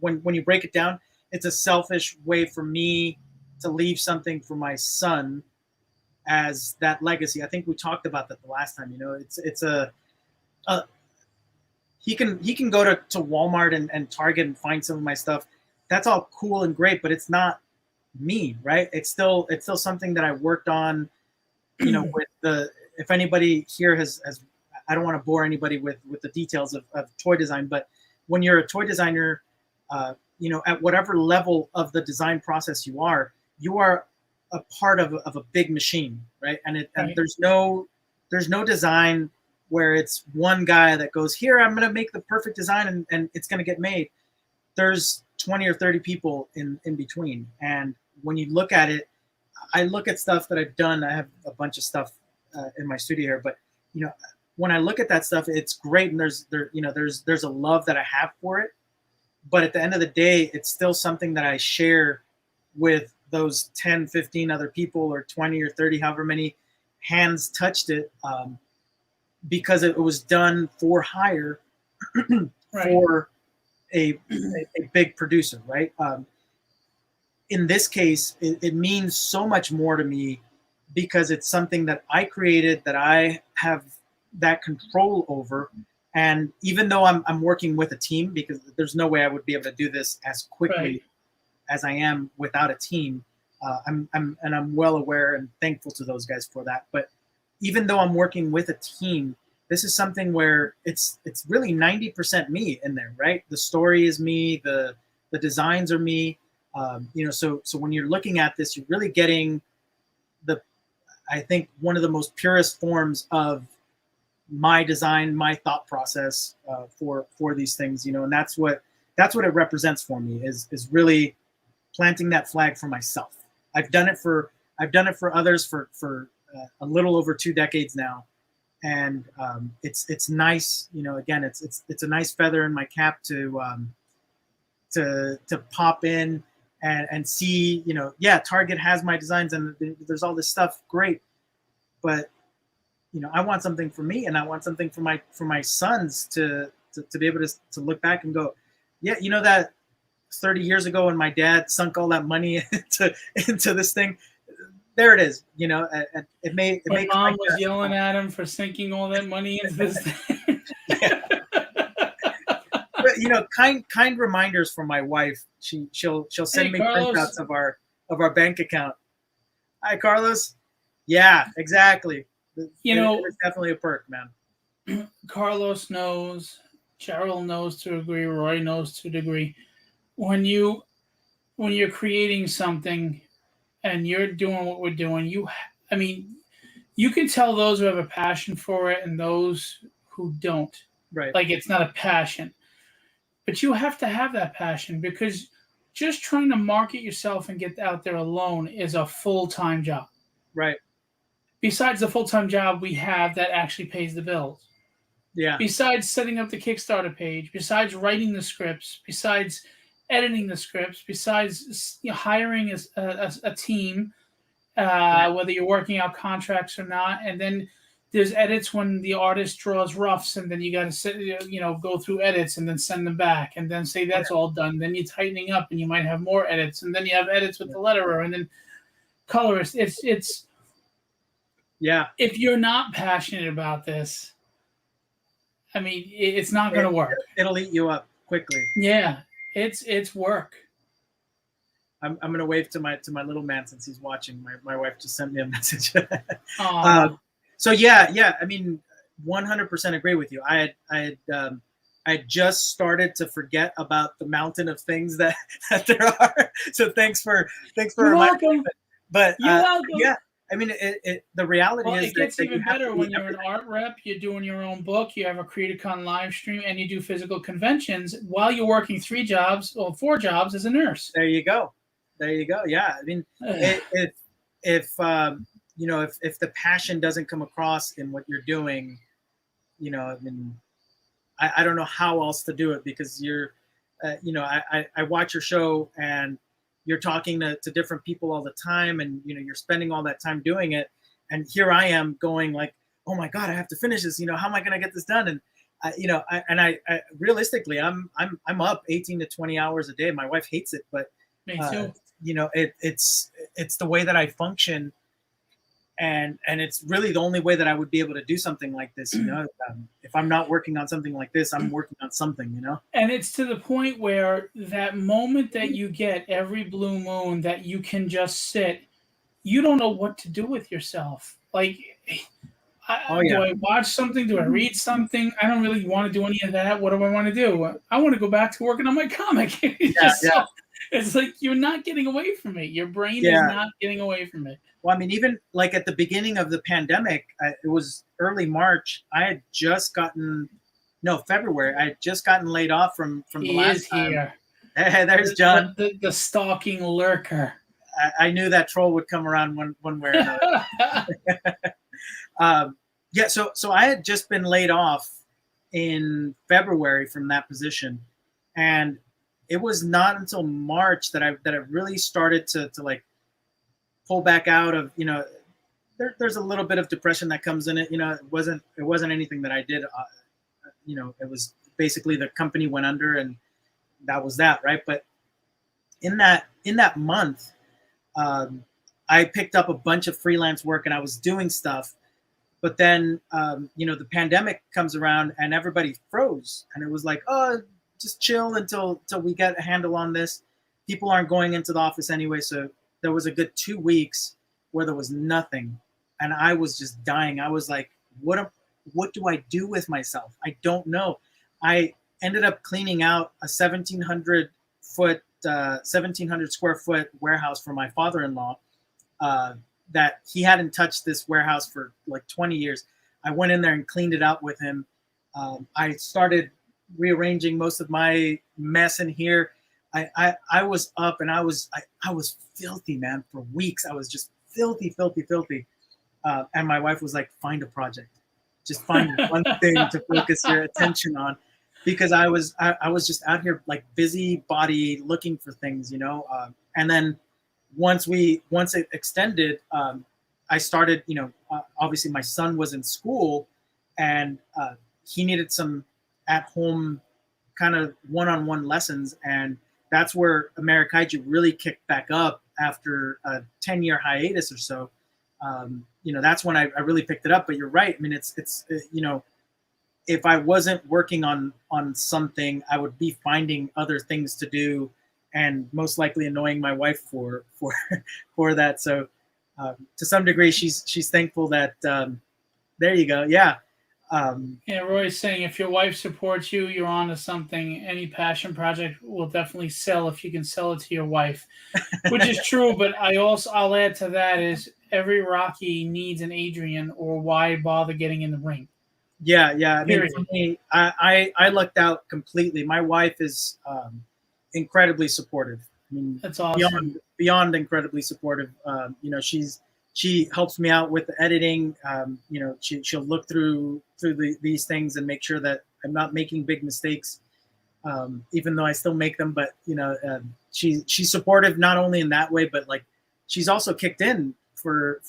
when you break it down, it's a selfish way for me to leave something for my son as that legacy. I think we talked about that the last time. You know, it's a he can go to Walmart and Target and find some of my stuff. That's all cool and great, but it's not me, right? It's still something that I worked on, you know, with if anybody here has, I don't want to bore anybody with the details of toy design, but when you're a toy designer, you know, at whatever level of the design process you are a part of a big machine, right? And there's no design where it's one guy that goes, here, I'm going to make the perfect design and it's going to get made. there's 20 or 30 people in between. And when you look at it, I look at stuff that I've done. I have a bunch of stuff in my studio here, but when I look at that stuff, it's great, and there's a love that I have for it. But at the end of the day, it's still something that I share with those 10, 15 other people, or 20 or 30, however many hands touched it, because it was done for hire for a big producer, right? In this case, it means so much more to me because it's something that I created, that I have that control over. And even though I'm working with a team, because there's no way I would be able to do this as quickly as I am without a team, I'm well aware and thankful to those guys for that. But even though I'm working with a team, this is something where it's really 90% me in there, right? The story is me, the designs are me. So when you're looking at this, you're really getting I think one of the most purest forms of my design, my thought process for these things, and that's what it represents for me, is really planting that flag for myself. I've done it for others for a little over 2 decades now, and it's nice, again, it's a nice feather in my cap to pop in and see, Target has my designs and there's all this stuff, great, but I want something for me, and I want something for my sons to be able to look back and go, yeah, that 30 years ago when my dad sunk all that money into this thing, there it is. My mom was yelling at him for sinking all that money into this thing. Yeah. But kind reminders from my wife. She'll send me printouts of our bank account. Hi, Carlos. Yeah, exactly. It's definitely a perk, man. Carlos knows, Cheryl knows to a degree, Roy knows to a degree. When you're creating something and you're doing what we're doing, you can tell those who have a passion for it and those who don't. Right. Like, it's not a passion. But you have to have that passion, because just trying to market yourself and get out there alone is a full-time job. Right. Besides the full-time job we have that actually pays the bills. Yeah. Besides setting up the Kickstarter page, besides writing the scripts, besides editing the scripts, besides hiring a team, whether you're working out contracts or not, and then there's edits when the artist draws roughs, and then you got to go through edits and then send them back, and then say that's all done. Then you're tightening up, and you might have more edits, and then you have edits with the letterer, and then colorist. It's yeah. If you're not passionate about this, it's not going to work. It'll eat you up quickly. Yeah, it's work. I'm going to wave to my little man since he's watching. My wife just sent me a message. So yeah. 100% agree with you. I had just started to forget about the mountain of things that there are. So thanks for reminding me. But you're welcome. Yeah. The reality is it gets that even better when you're an art rep, you're doing your own book, you have a Creatorcon live stream, and you do physical conventions while you're working 4 jobs as a nurse. There you go. Yeah. If the passion doesn't come across in what you're doing, I don't know how else to do it, because you're, I watch your show and you're talking to different people all the time, and you're spending all that time doing it, and here I am going like, oh my God, I have to finish this. How am I going to get this done? And I realistically, I'm up 18 to 20 hours a day. My wife hates it, but me too. It's the way that I function, and it's really the only way that I would be able to do something like this. If I'm not working on something like this, I'm working on something. And it's to the point where that moment that you get every blue moon that you can just sit, you don't know what to do with yourself. Like, do I watch something? Do I read something? I don't really want to do any of that. What do I want to do? I want to go back to working on my comic. It's like you're not getting away from it. Your brain is not getting away from it. Well, even like at the beginning of the pandemic, it was early March. I had just gotten, February. I had just gotten laid off from the last time. Hey, there's John. The stalking lurker. I knew that troll would come around one way or another. Yeah, so I had just been laid off in February from that position, and it was not until March that I really started to like pull back out of, there's a little bit of depression that comes in it. It wasn't anything that I did. It was basically the company went under, and that was that, right? But in that month, I picked up a bunch of freelance work and I was doing stuff. But then, the pandemic comes around and everybody froze. And it was like, oh, just chill until we get a handle on this. People aren't going into the office anyway. So there was a good 2 weeks where there was nothing. And I was just dying. I was like, what do I do with myself? I don't know. I ended up cleaning out a 1,700 square foot warehouse for my father-in-law. That he hadn't touched this warehouse for like 20 years. I went in there and cleaned it out with him. I started rearranging most of my mess in here. I was up and I was filthy, man, for weeks. I was just filthy. And my wife was like, find a project. Just find one thing to focus your attention on. Because I was just out here like busybody looking for things, and then once it extended, I started, obviously my son was in school and he needed some at-home kind of one-on-one lessons. And that's where Amerikaiju really kicked back up after a 10-year hiatus or so. That's when I really picked it up. But you're right. I mean, it's if I wasn't working on something, I would be finding other things to do, and most likely annoying my wife for that. So to some degree, she's thankful that there you go. Yeah. Yeah, Roy's saying if your wife supports you, you're on to something. Any passion project will definitely sell if you can sell it to your wife, which is true. But I'll add to that is every Rocky needs an Adrian, or why bother getting in the ring? Yeah. I mean, for me, I lucked out completely. My wife is incredibly supportive. I mean, that's awesome. Beyond incredibly supportive. She helps me out with the editing. She'll look through these things and make sure that I'm not making big mistakes, even though I still make them. But she's supportive not only in that way, but like she's also kicked in for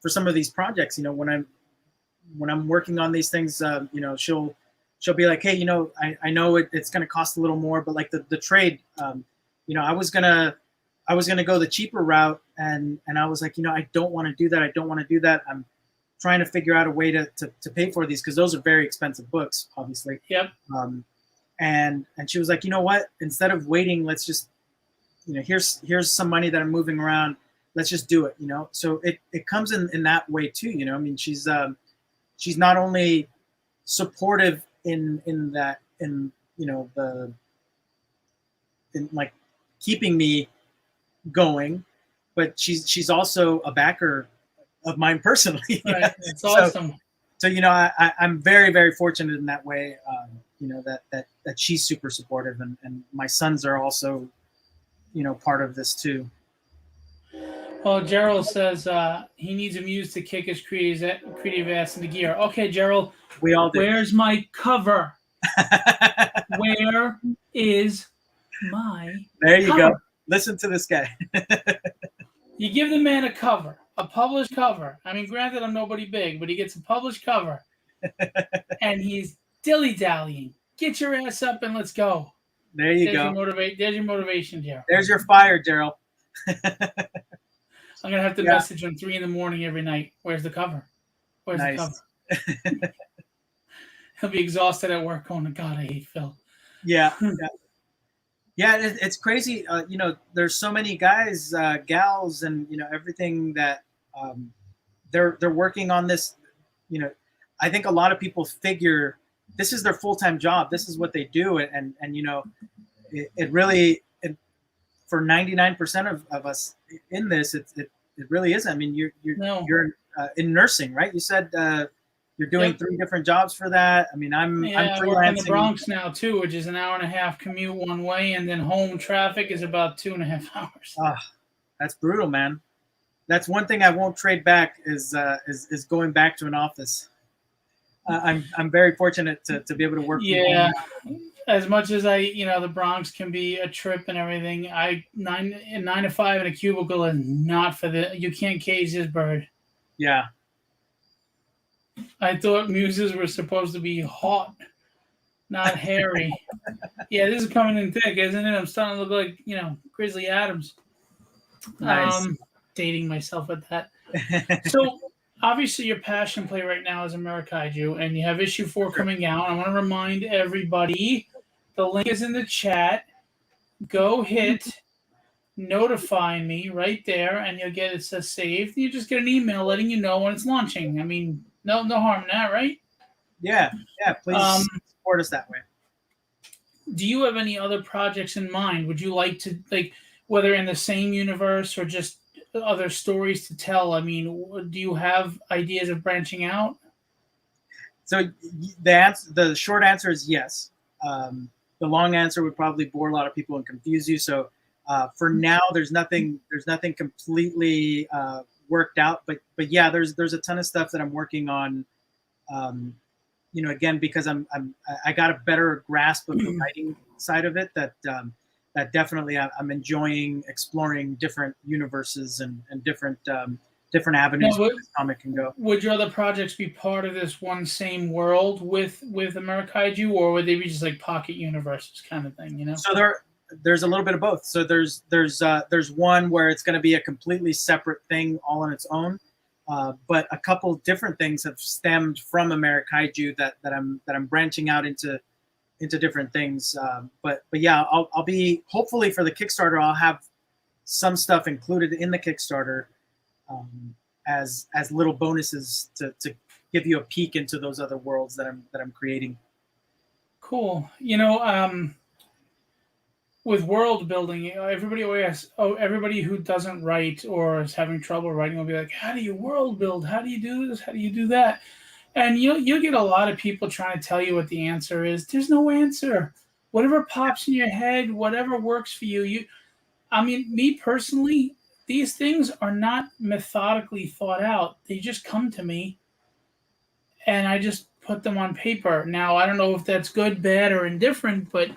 some of these projects. When I'm working on these things, she'll be like, hey, I know it's going to cost a little more, but like the trade, I was gonna go the cheaper route, and I was like, I don't want to do that. I'm trying to figure out a way to pay for these, because those are very expensive books, obviously. Yep. And she was like, you know what? Instead of waiting, let's just, here's some money that I'm moving around. Let's just do it. So it comes in that way too. I mean, she's not only supportive in like keeping me going, but she's also a backer of mine personally. Right. It's awesome. So I'm very, very fortunate in that way. That she's super supportive, and my sons are also part of this too. Well, Gerald says he needs a muse to kick his creative ass into gear. Okay, Gerald. We all do. Where's my cover? Where is my There you cover? go. Listen to this guy. You give the man a cover, a published cover. I mean, granted, I'm nobody big, but he gets a published cover. And he's dilly-dallying. Get your ass up and let's go. There you go. There's your motivation, Gerald. There's your fire, Gerald. I'm going to have to message him 3 a.m. every night. Where's the cover? Where's the cover? He'll be exhausted at work going, God, I hate Phil. Yeah. It's crazy. There's so many guys, gals, and, everything that they're working on this. I think a lot of people figure this is their full-time job. This is what they do. And it really, for 99% of us in this, it really isn't. I mean, you're in nursing, right? You said you're doing Yep. 3 different jobs for that. I mean, I'm Yeah, I work in the freelancing. Bronx now too, which is an hour and a half commute one way, and then home traffic is about 2.5 hours. That's brutal, man. That's one thing I won't trade back is going back to an office. I'm very fortunate to be able to work from Yeah, home. as much as the Bronx can be a trip and everything, 9 to 5 in a cubicle is not for you can't cage this bird. Yeah. I thought muses were supposed to be hot, not hairy. Yeah, this is coming in thick, isn't it? I'm starting to look like, Grizzly Adams. Nice. Dating myself with that. So, obviously, your passion play right now is Amerikaiju, and you have issue 4 coming out. I want to remind everybody the link is in the chat. Go hit notify me right there, and you'll get it says saved. You just get an email letting you know when it's launching. I mean, no harm in that, right? Yeah. Please support us that way. Do you have any other projects in mind? Would you like to, whether in the same universe or just other stories to tell? I mean, do you have ideas of branching out? So the short answer is yes. The long answer would probably bore a lot of people and confuse you. So for now, there's nothing completely worked out. But yeah, there's a ton of stuff that I'm working on. Again, because I got a better grasp of the writing side of it. That definitely I'm enjoying exploring different universes and different avenues where this comic can go. Would your other projects be part of this one same world with Amerikaiju, or would they be just like pocket universes kind of thing? So there's a little bit of both. So there's one where it's going to be a completely separate thing all on its own, but a couple different things have stemmed from Amerikaiju that I'm branching out into different things. But yeah, I'll be, hopefully for the Kickstarter, I'll have some stuff included in the Kickstarter as little bonuses to give you a peek into those other worlds that I'm creating. Cool. With world building, everybody always everybody who doesn't write or is having trouble writing will be like, how do you world build? How do you do this? How do you do that? And you'll get a lot of people trying to tell you what the answer is. There's no answer. Whatever pops in your head, whatever works for you. I mean, me personally, these things are not methodically thought out. They just come to me, and I just put them on paper. Now, I don't know if that's good, bad, or indifferent, but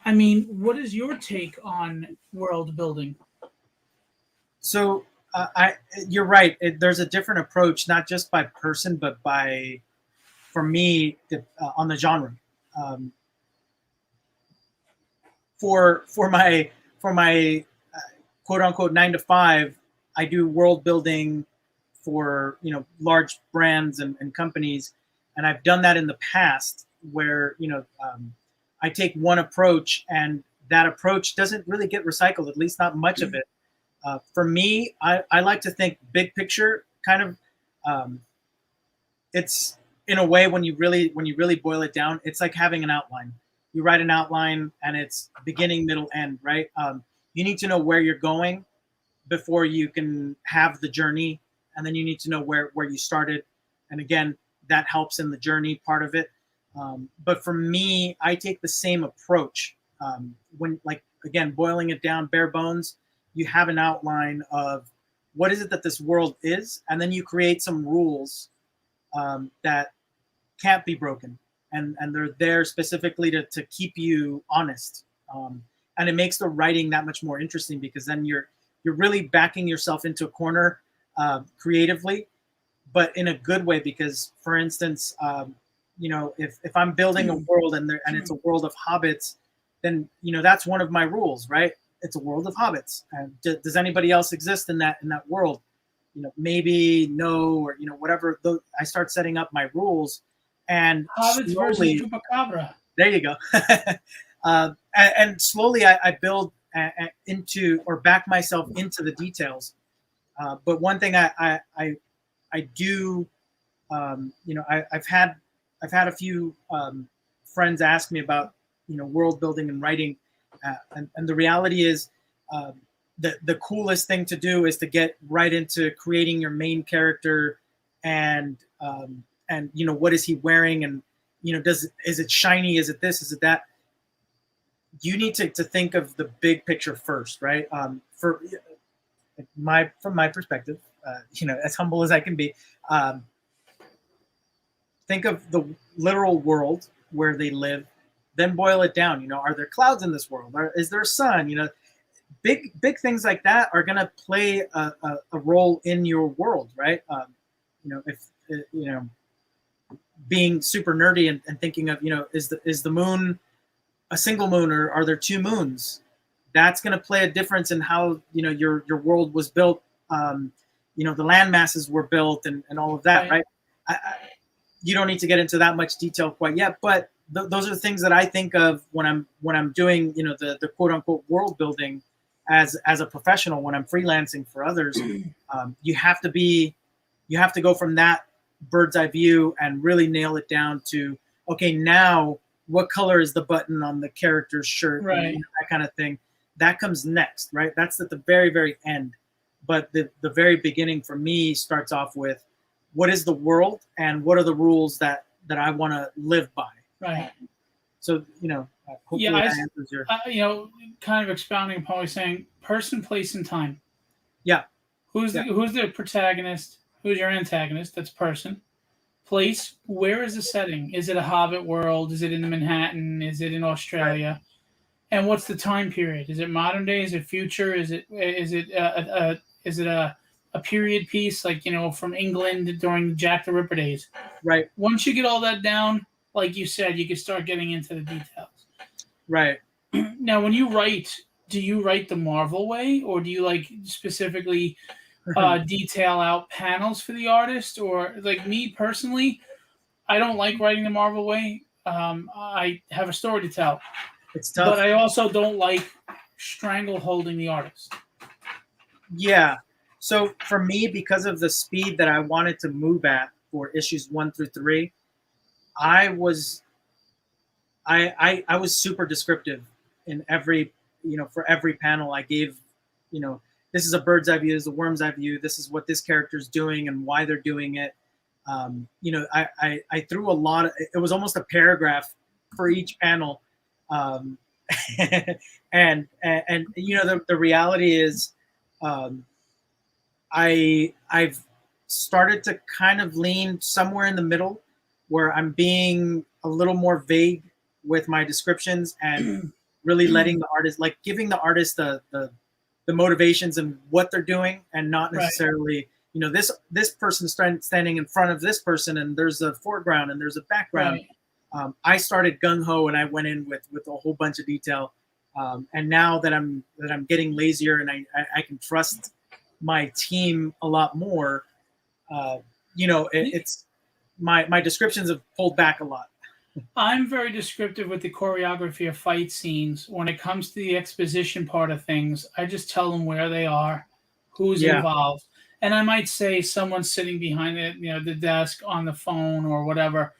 I mean, what is your take on world building? So you're right. There's a different approach, not just by person, but for me, on the genre. For my quote unquote 9 to 5, I do world building for large brands and companies, and I've done that in the past where I take one approach, and that approach doesn't really get recycled, at least not much of it. For me, I like to think big picture, kind of. It's in a way, when you really boil it down, it's like having an outline. You write an outline, and it's beginning, middle, end, right? You need to know where you're going before you can have the journey, and then you need to know where you started. And again, that helps in the journey part of it. But for me, I take the same approach. When, again, boiling it down, bare bones, you have an outline of what is it that this world is, and then you create some rules that can't be broken, and they're there specifically to keep you honest. And it makes the writing that much more interesting, because then you're really backing yourself into a corner creatively, but in a good way. Because, for instance, if I'm building a world and it's a world of hobbits, then that's one of my rules, right? It's a world of hobbits. And does anybody else exist in that world? Maybe no, or whatever. I start setting up my rules, and hobbits slowly, versus chupacabra. There you go. And slowly I build into, or back myself into, the details. But one thing I do, I've had a few friends ask me about world building and writing, and the reality is the coolest thing to do is to get right into creating your main character and and what is he wearing, and is it shiny, is it this, is it that. You need to think of the big picture first, right? From my perspective, as humble as I can be, think of the literal world where they live, then boil it down. Are there clouds in this world? Is there a sun? Big things like that are going to play a role in your world, right? If being super nerdy and thinking of, is the moon a single moon, or are there two moons? That's going to play a difference in how your world was built. The land masses were built, and all of that, right? You don't need to get into that much detail quite yet, but those are the things that I think of when I'm doing the quote unquote world building as a professional. When I'm freelancing for others, you have to go from that bird's eye view and really nail it down to, okay, now what color is the button on the character's shirt, right? And that kind of thing. That comes next, right? That's at the very, very end. But the very beginning for me starts off with, what is the world and what are the rules that I want to live by? Right. So, hopefully that answers your... kind of expounding upon what you're saying, person, place, and time. Yeah. Who's the protagonist? Who's your antagonist? That's person. Place, where is the setting? Is it a Hobbit world? Is it in Manhattan? Is it in Australia? Right. And what's the time period? Is it modern day? Is it future? Is it a period piece, like, from England during Jack the Ripper days? Right. Once you get all that down, like you said, you can start getting into the details. Right. Now, when you write, do you write the Marvel way, or do you specifically detail out panels for the artist? Or like me personally, I don't like writing the Marvel way. I have a story to tell. It's tough. But I also don't like strangle holding the artist. Yeah. So for me, because of the speed that I wanted to move at for issues 1 through 3, I was super descriptive in every, for every panel I gave, this is a bird's eye view, this is a worm's eye view, this is what this character's doing and why they're doing it. I threw a lot of, it was almost a paragraph for each panel. And the reality is, I've started to kind of lean somewhere in the middle, where I'm being a little more vague with my descriptions and really letting the artist, giving the artist the motivations and what they're doing, and not necessarily, this person's standing in front of this person and there's a foreground and there's a background. Right. I started gung-ho and I went in with a whole bunch of detail. And now that I'm getting lazier and I can trust my team a lot more, it's my descriptions have pulled back a lot. I'm very descriptive with the choreography of fight scenes. When it comes to the exposition part of things, I just tell them where they are, who's involved. And I might say someone's sitting behind the desk on the phone or whatever.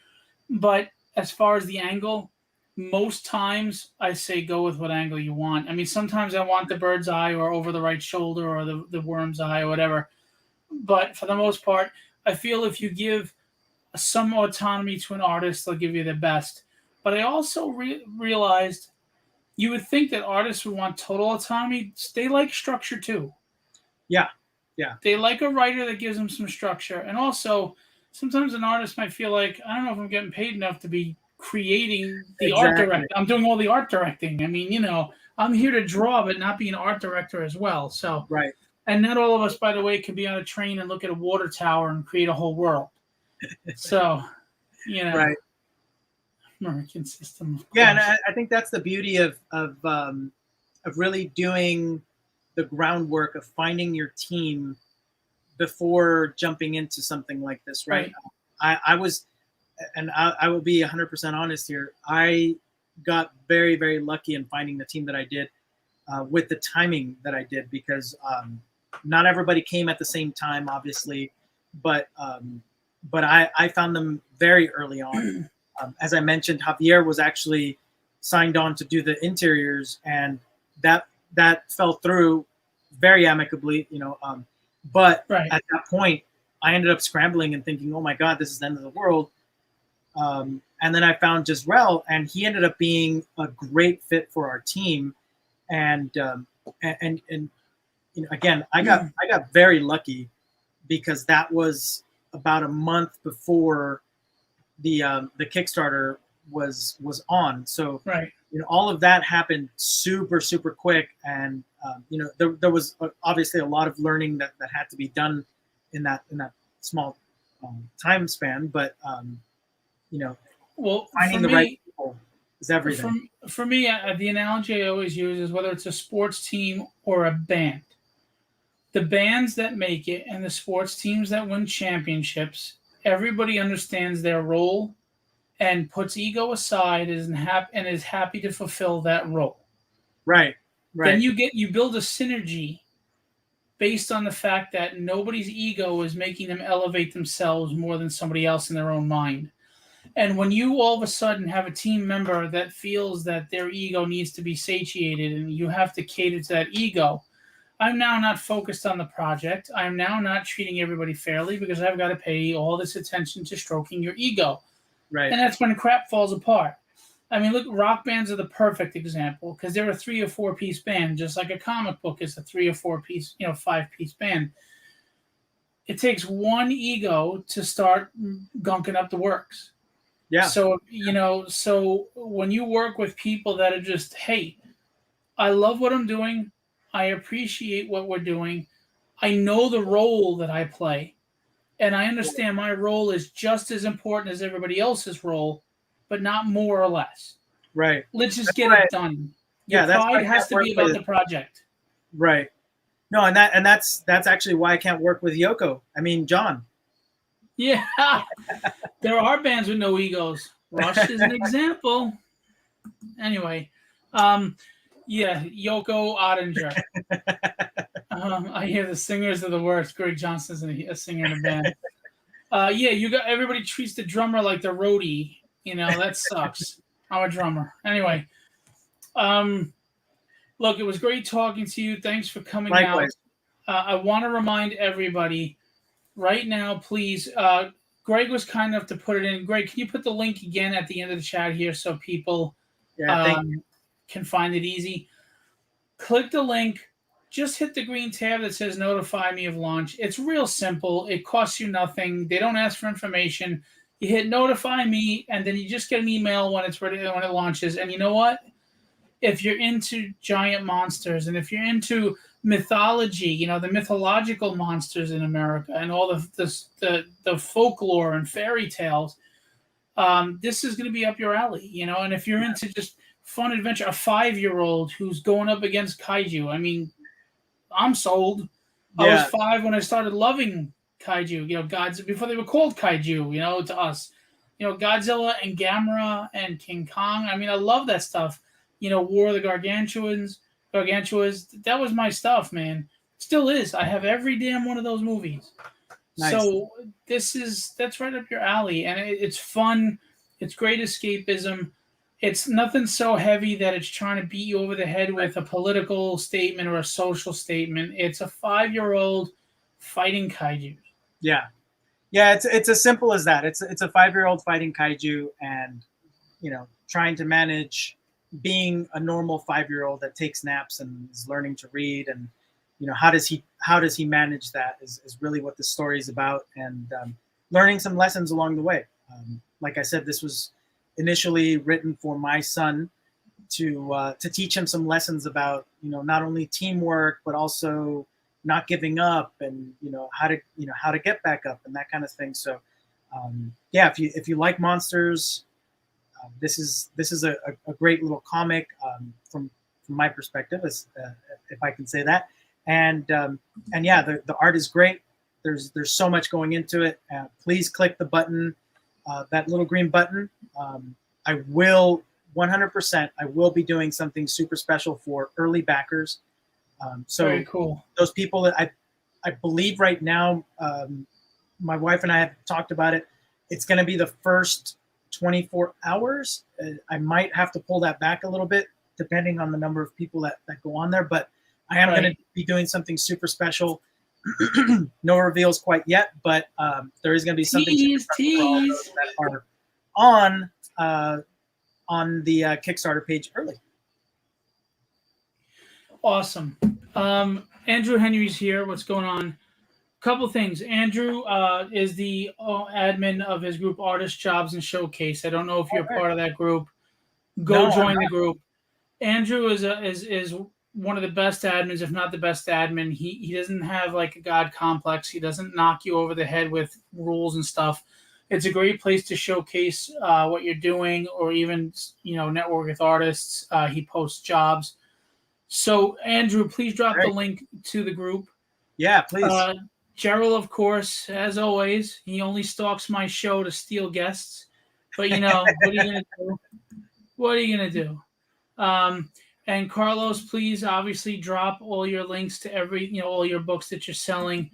But as far as the angle, most times I say go with what angle you want. I mean, sometimes I want the bird's eye or over the right shoulder or the worm's eye or whatever. But for the most part, I feel if you give some autonomy to an artist, they'll give you the best. But I also realized you would think that artists would want total autonomy. They like structure too. Yeah. They like a writer that gives them some structure. And also, sometimes an artist might feel like, I don't know if I'm getting paid enough to be creating the art director. I'm doing all the art directing. I mean, I'm here to draw, but not be an art director as well. So, right. And not all of us, by the way, can be on a train and look at a water tower and create a whole world. So, right. American system. Yeah, and I think that's the beauty of really doing the groundwork of finding your team before jumping into something like this, right? I was, and I will be 100% honest here, I got very, very lucky in finding the team that I did with the timing that I did, because not everybody came at the same time, obviously, but I found them very early on. As I mentioned, Javier was actually signed on to do the interiors, and that fell through very amicably, but at that point, I ended up scrambling and thinking, oh my God, this is the end of the world. And then I found Jezreel, and he ended up being a great fit for our team. And you know, again, I got very lucky because that was about a month before the Kickstarter was on. So Right. you know, all of that happened super quick, and you know, there was obviously a lot of learning that had to be done in that small time span. But you know, Well, finding for the right me, people is everything. for me, the analogy I always use is whether it's a sports team or a band. The bands that make it and the sports teams that win championships, everybody understands their role and puts ego aside and is happy to fulfill that role. Right. Then you build a synergy based on the fact that nobody's ego is making them elevate themselves more than somebody else in their own mind. And when you all of a sudden have a team member that feels that their ego needs to be satiated and you have to cater to that ego, I'm now not focused on the project. I'm now not treating everybody fairly because I've got to pay all this attention to stroking your ego. Right. And that's when crap falls apart. I mean, look, rock bands are the perfect example because they're a 3 or 4 piece band, just like a comic book is a 3 or 4 piece, 5-piece band. It takes one ego to start gunking up the works. Yeah. So, so when you work with people that are just, hey, I love what I'm doing. I appreciate what we're doing. I know the role that I play. And I understand my role is just as important as everybody else's role, but not more or less. Right. Let's just get it done. Your pride has to be about the project. Right. No, and that's actually why I can't work with Yoko. I mean, John. Yeah. There are bands with no egos. Rush is an example. Anyway, yeah, Yoko Ottinger. I hear the singers are the worst. Greg Johnson's a singer in a band. Yeah, you got everybody treats the drummer like the roadie. That sucks. I'm a drummer. Anyway, look, it was great talking to you. Thanks for coming Likewise. out. I want to remind everybody right now, please. Greg was kind enough to put it in. Greg, can you put the link again at the end of the chat here so people can find it easy? Click the link. Just hit the green tab that says notify me of launch. It's real simple. It costs you nothing. They don't ask for information. You hit notify me, and then you just get an email when it's ready, when it launches. And you know what? If you're into giant monsters and if you're into mythology, the mythological monsters in America and all the folklore and fairy tales, this is going to be up your alley, And if you're into just fun adventure, a 5-year-old who's going up against kaiju, I mean, I'm sold. Yeah. I was 5 when I started loving kaiju. Gods before they were called kaiju. To us, Godzilla and Gamera and King Kong. I mean, I love that stuff. War of the Gargantuas. That was my stuff, man. Still is. I have every damn one of those movies. Nice. So that's right up your alley, and it's fun. It's great escapism. It's nothing so heavy that it's trying to beat you over the head with a political statement or a social statement. It's a 5-year-old fighting kaiju. Yeah. It's as simple as that. It's a 5-year-old fighting kaiju, and trying to manage being a normal 5-year-old that takes naps and is learning to read, and how does he manage that is really what the story is about, and learning some lessons along the way. Like I said, this was initially written for my son to teach him some lessons about not only teamwork but also not giving up, and how to get back up and that kind of thing. So if you like monsters, this is a great little comic from my perspective, if I can say that. And yeah, the art is great. There's so much going into it. Please click the button. That little green button. I will 100%. I will be doing something super special for early backers. So very cool. Those people that I believe right now, my wife and I have talked about it. It's going to be the first 24 hours. I might have to pull that back a little bit depending on the number of people that go on there. But I am going to be doing something super special. No reveals quite yet, but there is going to be something Tease. for all those that are on the Kickstarter page early. Awesome. Andrew Henry's here. What's going on? Couple things. Andrew is the admin of his group Artist Jobs and Showcase. I don't know if you're part of that group. Go join the group. Andrew is one of the best admins, if not the best admin. He doesn't have like a god complex. He doesn't knock you over the head with rules and stuff. It's a great place to showcase what you're doing, or even network with artists. He posts jobs. So Andrew, please drop the link to the group. Yeah, please. Gerald, of course, as always, he only stalks my show to steal guests. But what are you gonna do? What are you gonna do? And Carlos, please obviously drop all your links to all your books that you're selling.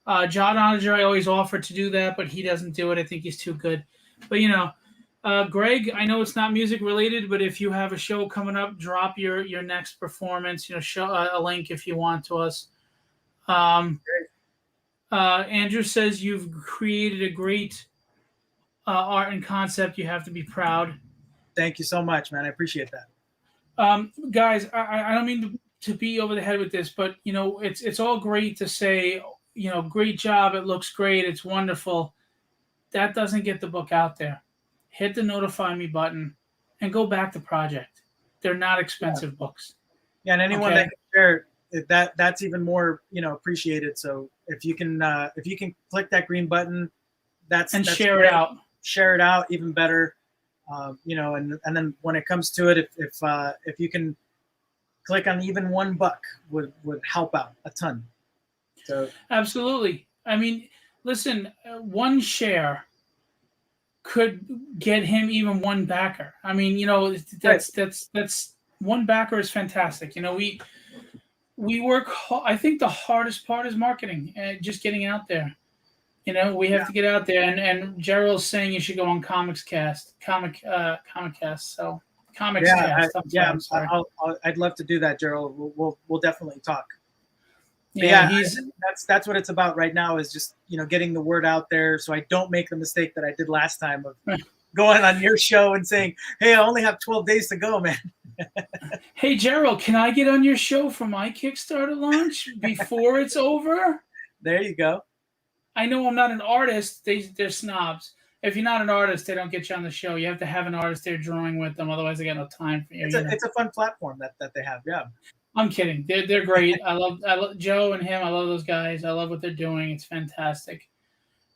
John Oninger, I always offer to do that, but he doesn't do it. I think he's too good. But Greg, I know it's not music related, but if you have a show coming up, drop your next performance. Show a link if you want to us. Andrew says you've created a great art and concept. You have to be proud. Thank you so much, man. I appreciate that. Guys, I don't mean to beat over the head with this, but it's all great to say, great job. It looks great. It's wonderful. That doesn't get the book out there. Hit the notify me button and go back to project. They're not expensive books. Yeah, and anyone that can share that's even more appreciated. So if you can click that green button, that's share great. It out. Share it out, even better. And then when it comes to it, if you can click on even $1 would help out a ton. So absolutely. I mean, listen, one share could get him even one backer. I mean, that's one backer is fantastic. We work. I think the hardest part is marketing and just getting out there. We have to get out there. And Gerald's saying you should go on Comic Cast. So Comics Cast. I'd love to do that, Gerald. We'll definitely talk. Yeah, that's what it's about right now, is just getting the word out there, so I don't make the mistake that I did last time of going on your show and saying, "Hey, I only have 12 days to go, man." Hey, Gerald, can I get on your show for my Kickstarter launch before it's over? There you go. I know I'm not an artist. They're snobs. If you're not an artist, they don't get you on the show. You have to have an artist there drawing with them. Otherwise, they got no time for you. It's a fun platform that they have. Yeah. I'm kidding. They're great. I love Joe and him. I love those guys. I love what they're doing. It's fantastic.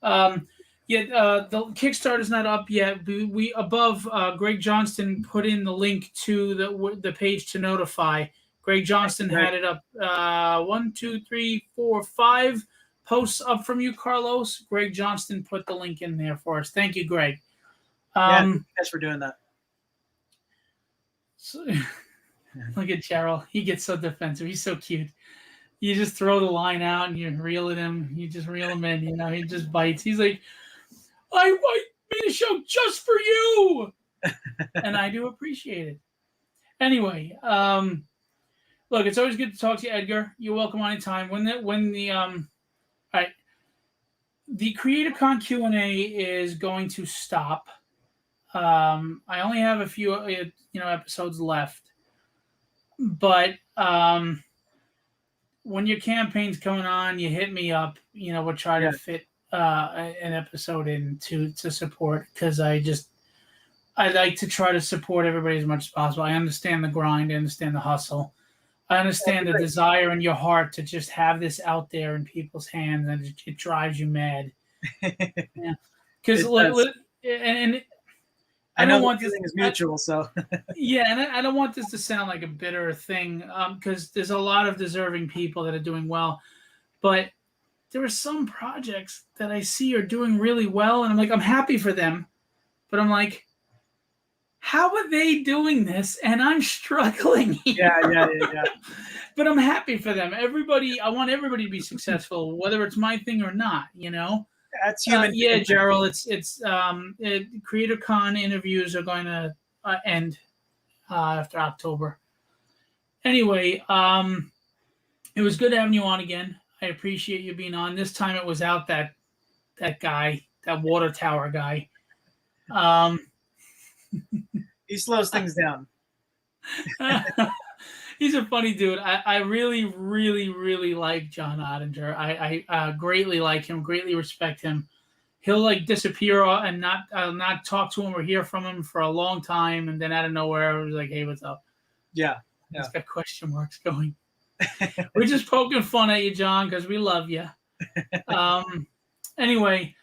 The Kickstarter's not up yet. We above Greg Johnston put in the link to the page to notify. Greg Johnston had it up 1, 2, 3, 4, 5 posts up from you, Carlos. Greg Johnston put the link in there for us. Thank you, Greg. Thanks for doing that. Look at Gerald. He gets so defensive. He's so cute. You just throw the line out and you reel it in. You just reel him in. He just bites. He's like, I made a show just for you. And I do appreciate it. Anyway, look, it's always good to talk to you, Edgar. You're welcome anytime. The Creatorcon Q&A is going to stop. I only have a few episodes left. But when your campaign's coming on, you hit me up. We'll try to fit an episode in to support, because I like to try to support everybody as much as possible. I understand the grind. I understand the hustle. I understand the desire in your heart to just have this out there in people's hands, and it drives you mad. Yeah, because I know one thing is mutual, so yeah, and I don't want this to sound like a bitter thing, because there's a lot of deserving people that are doing well, but there are some projects that I see are doing really well, and I'm like, I'm happy for them, but I'm like, how are they doing this and I'm struggling here? Yeah. But I'm happy for them. I want everybody to be successful, whether it's my thing or not. That's human. Gerald, it's CreatorCon interviews are going to end after October. Anyway, it was good having you on again. I appreciate you being on. This time it was out that guy, that water tower guy. He slows things down. He's a funny dude. I really, really, really like John Ottinger. I greatly like him, greatly respect him. He'll like disappear and not talk to him or hear from him for a long time, and then out of nowhere, he's like, "Hey, what's up?" Yeah. He's got question marks going. We're just poking fun at you, John, because we love you. Anyway,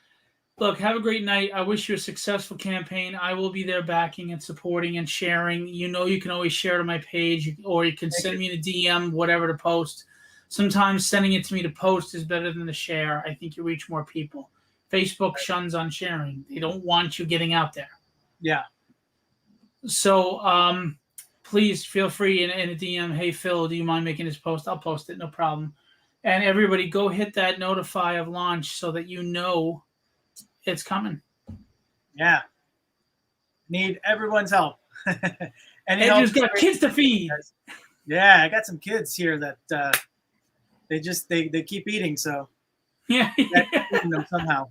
look, have a great night. I wish you a successful campaign. I will be there backing and supporting and sharing. You know you can always share to my page, or you can send me a DM, whatever to post. Sometimes sending it to me to post is better than to share. I think you reach more people. Facebook shuns on sharing. They don't want you getting out there. Yeah. So please feel free in a DM, hey, Phil, do you mind making this post? I'll post it, no problem. And everybody go hit that notify of launch so that you know it's coming. Yeah. Need everyone's help. Edgar's got kids to feed. Yeah, I got some kids here that they keep eating, so yeah, feeding them somehow.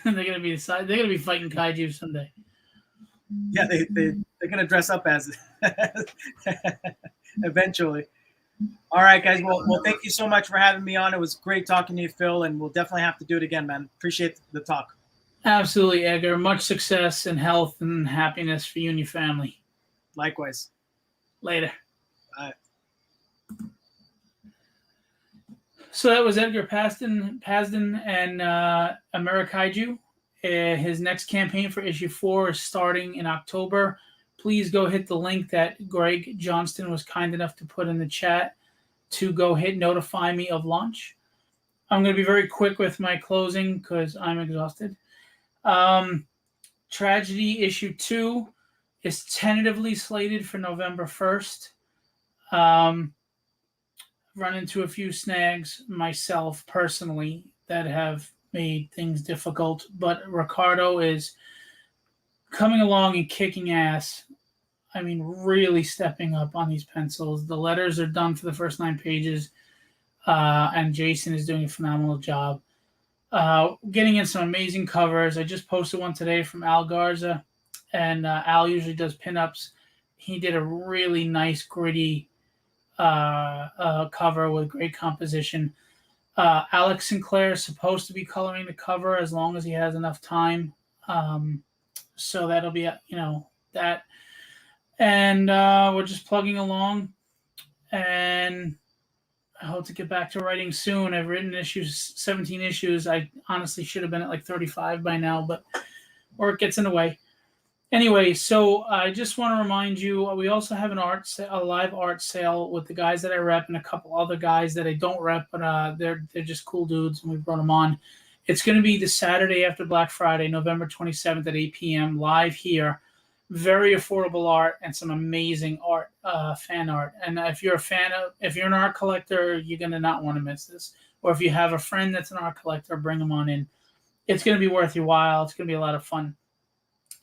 they're gonna be fighting kaiju someday. Yeah, they're gonna dress up as eventually. All right, guys. Well, thank you so much for having me on. It was great talking to you, Phil, and we'll definitely have to do it again, man. Appreciate the talk. Absolutely, Edgar. Much success and health and happiness for you and your family. Likewise. Later. Bye. So that was Edgar Pasten and Amerikaiju. His next campaign for issue 4 is starting in October. Please go hit the link that Greg Johnston was kind enough to put in the chat to go hit notify me of launch. I'm going to be very quick with my closing because I'm exhausted. Tragedy issue 2 is tentatively slated for November 1st. Run into a few snags myself personally that have made things difficult, but Ricardo is coming along and kicking ass. I mean, really stepping up on these pencils. The letters are done for the first 9 pages, and Jason is doing a phenomenal job. Getting in some amazing covers. I just posted one today from Al Garza, and Al usually does pinups. He did a really nice, gritty cover with great composition. Alex Sinclair is supposed to be coloring the cover as long as he has enough time. So that'll be, that. And we're just plugging along. And I hope to get back to writing soon. I've written 17 issues. I honestly should have been at like 35 by now, but work gets in the way. Anyway, so I just want to remind you, we also have a live art sale with the guys that I rep and a couple other guys that I don't rep, but they're just cool dudes, and we brought them on. It's going to be the Saturday after Black Friday, November 27th at 8 p.m. live here. Very affordable art and some amazing art, fan art. And if you're an art collector, you're going to not want to miss this. Or if you have a friend that's an art collector, bring them on in. It's going to be worth your while. It's going to be a lot of fun.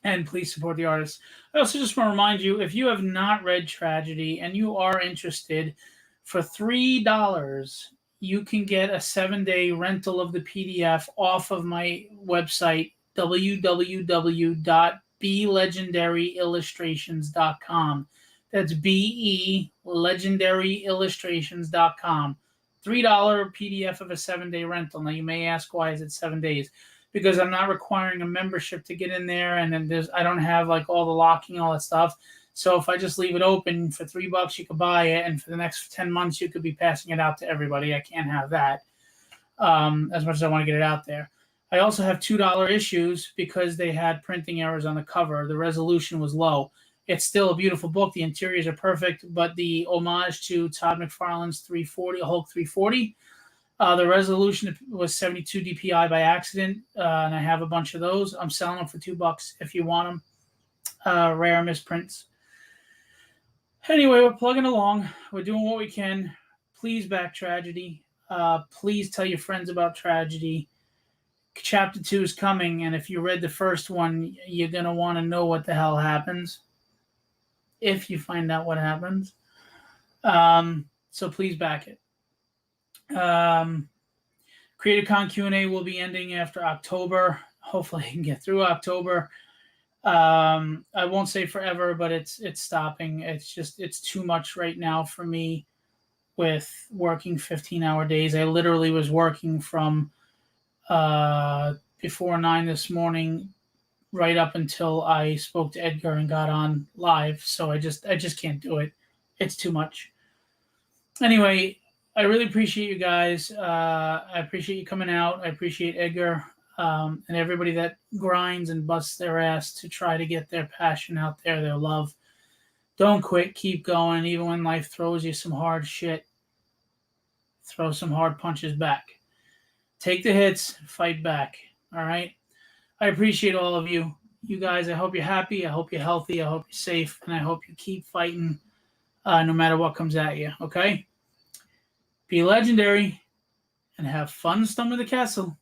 And please support the artists. I also just want to remind you, if you have not read Tragedy and you are interested, for $3, you can get a 7-day rental of the PDF off of my website, www.belegendaryillustrations.com. That's BElegendaryillustrations.com. $3 PDF of a 7-day rental. Now, you may ask, why is it 7 days? Because I'm not requiring a membership to get in there, and then I don't have like all the locking, all that stuff. So if I just leave it open for $3, you could buy it, and for the next 10 months, you could be passing it out to everybody. I can't have that as much as I want to get it out there. I also have $2 issues because they had printing errors on the cover. The resolution was low. It's still a beautiful book. The interiors are perfect, but the homage to Todd McFarlane's Hulk 340. The resolution was 72 DPI by accident, and I have a bunch of those. I'm selling them for $2 if you want them. Rare misprints. Anyway, we're plugging along. We're doing what we can. Please back Tragedy. Please tell your friends about Tragedy. Chapter 2 is coming, and if you read the first one, you're going to want to know what the hell happens if you find out what happens. So please back it. Creatorcon Q&A will be ending after October. Hopefully I can get through October. I won't say forever, but it's stopping. It's too much right now for me with working 15-hour days. I literally was working from before 9 this morning right up until I spoke to Edgar and got on live. So I just can't do it. It's too much. Anyway, I really appreciate you guys. I appreciate you coming out. I appreciate Edgar and everybody that grinds and busts their ass to try to get their passion out there, their love. Don't quit. Keep going. Even when life throws you some hard shit, throw some hard punches back. Take the hits. Fight back. All right? I appreciate all of you. You guys, I hope you're happy. I hope you're healthy. I hope you're safe. And I hope you keep fighting no matter what comes at you. Okay? Be legendary and have fun storming the castle.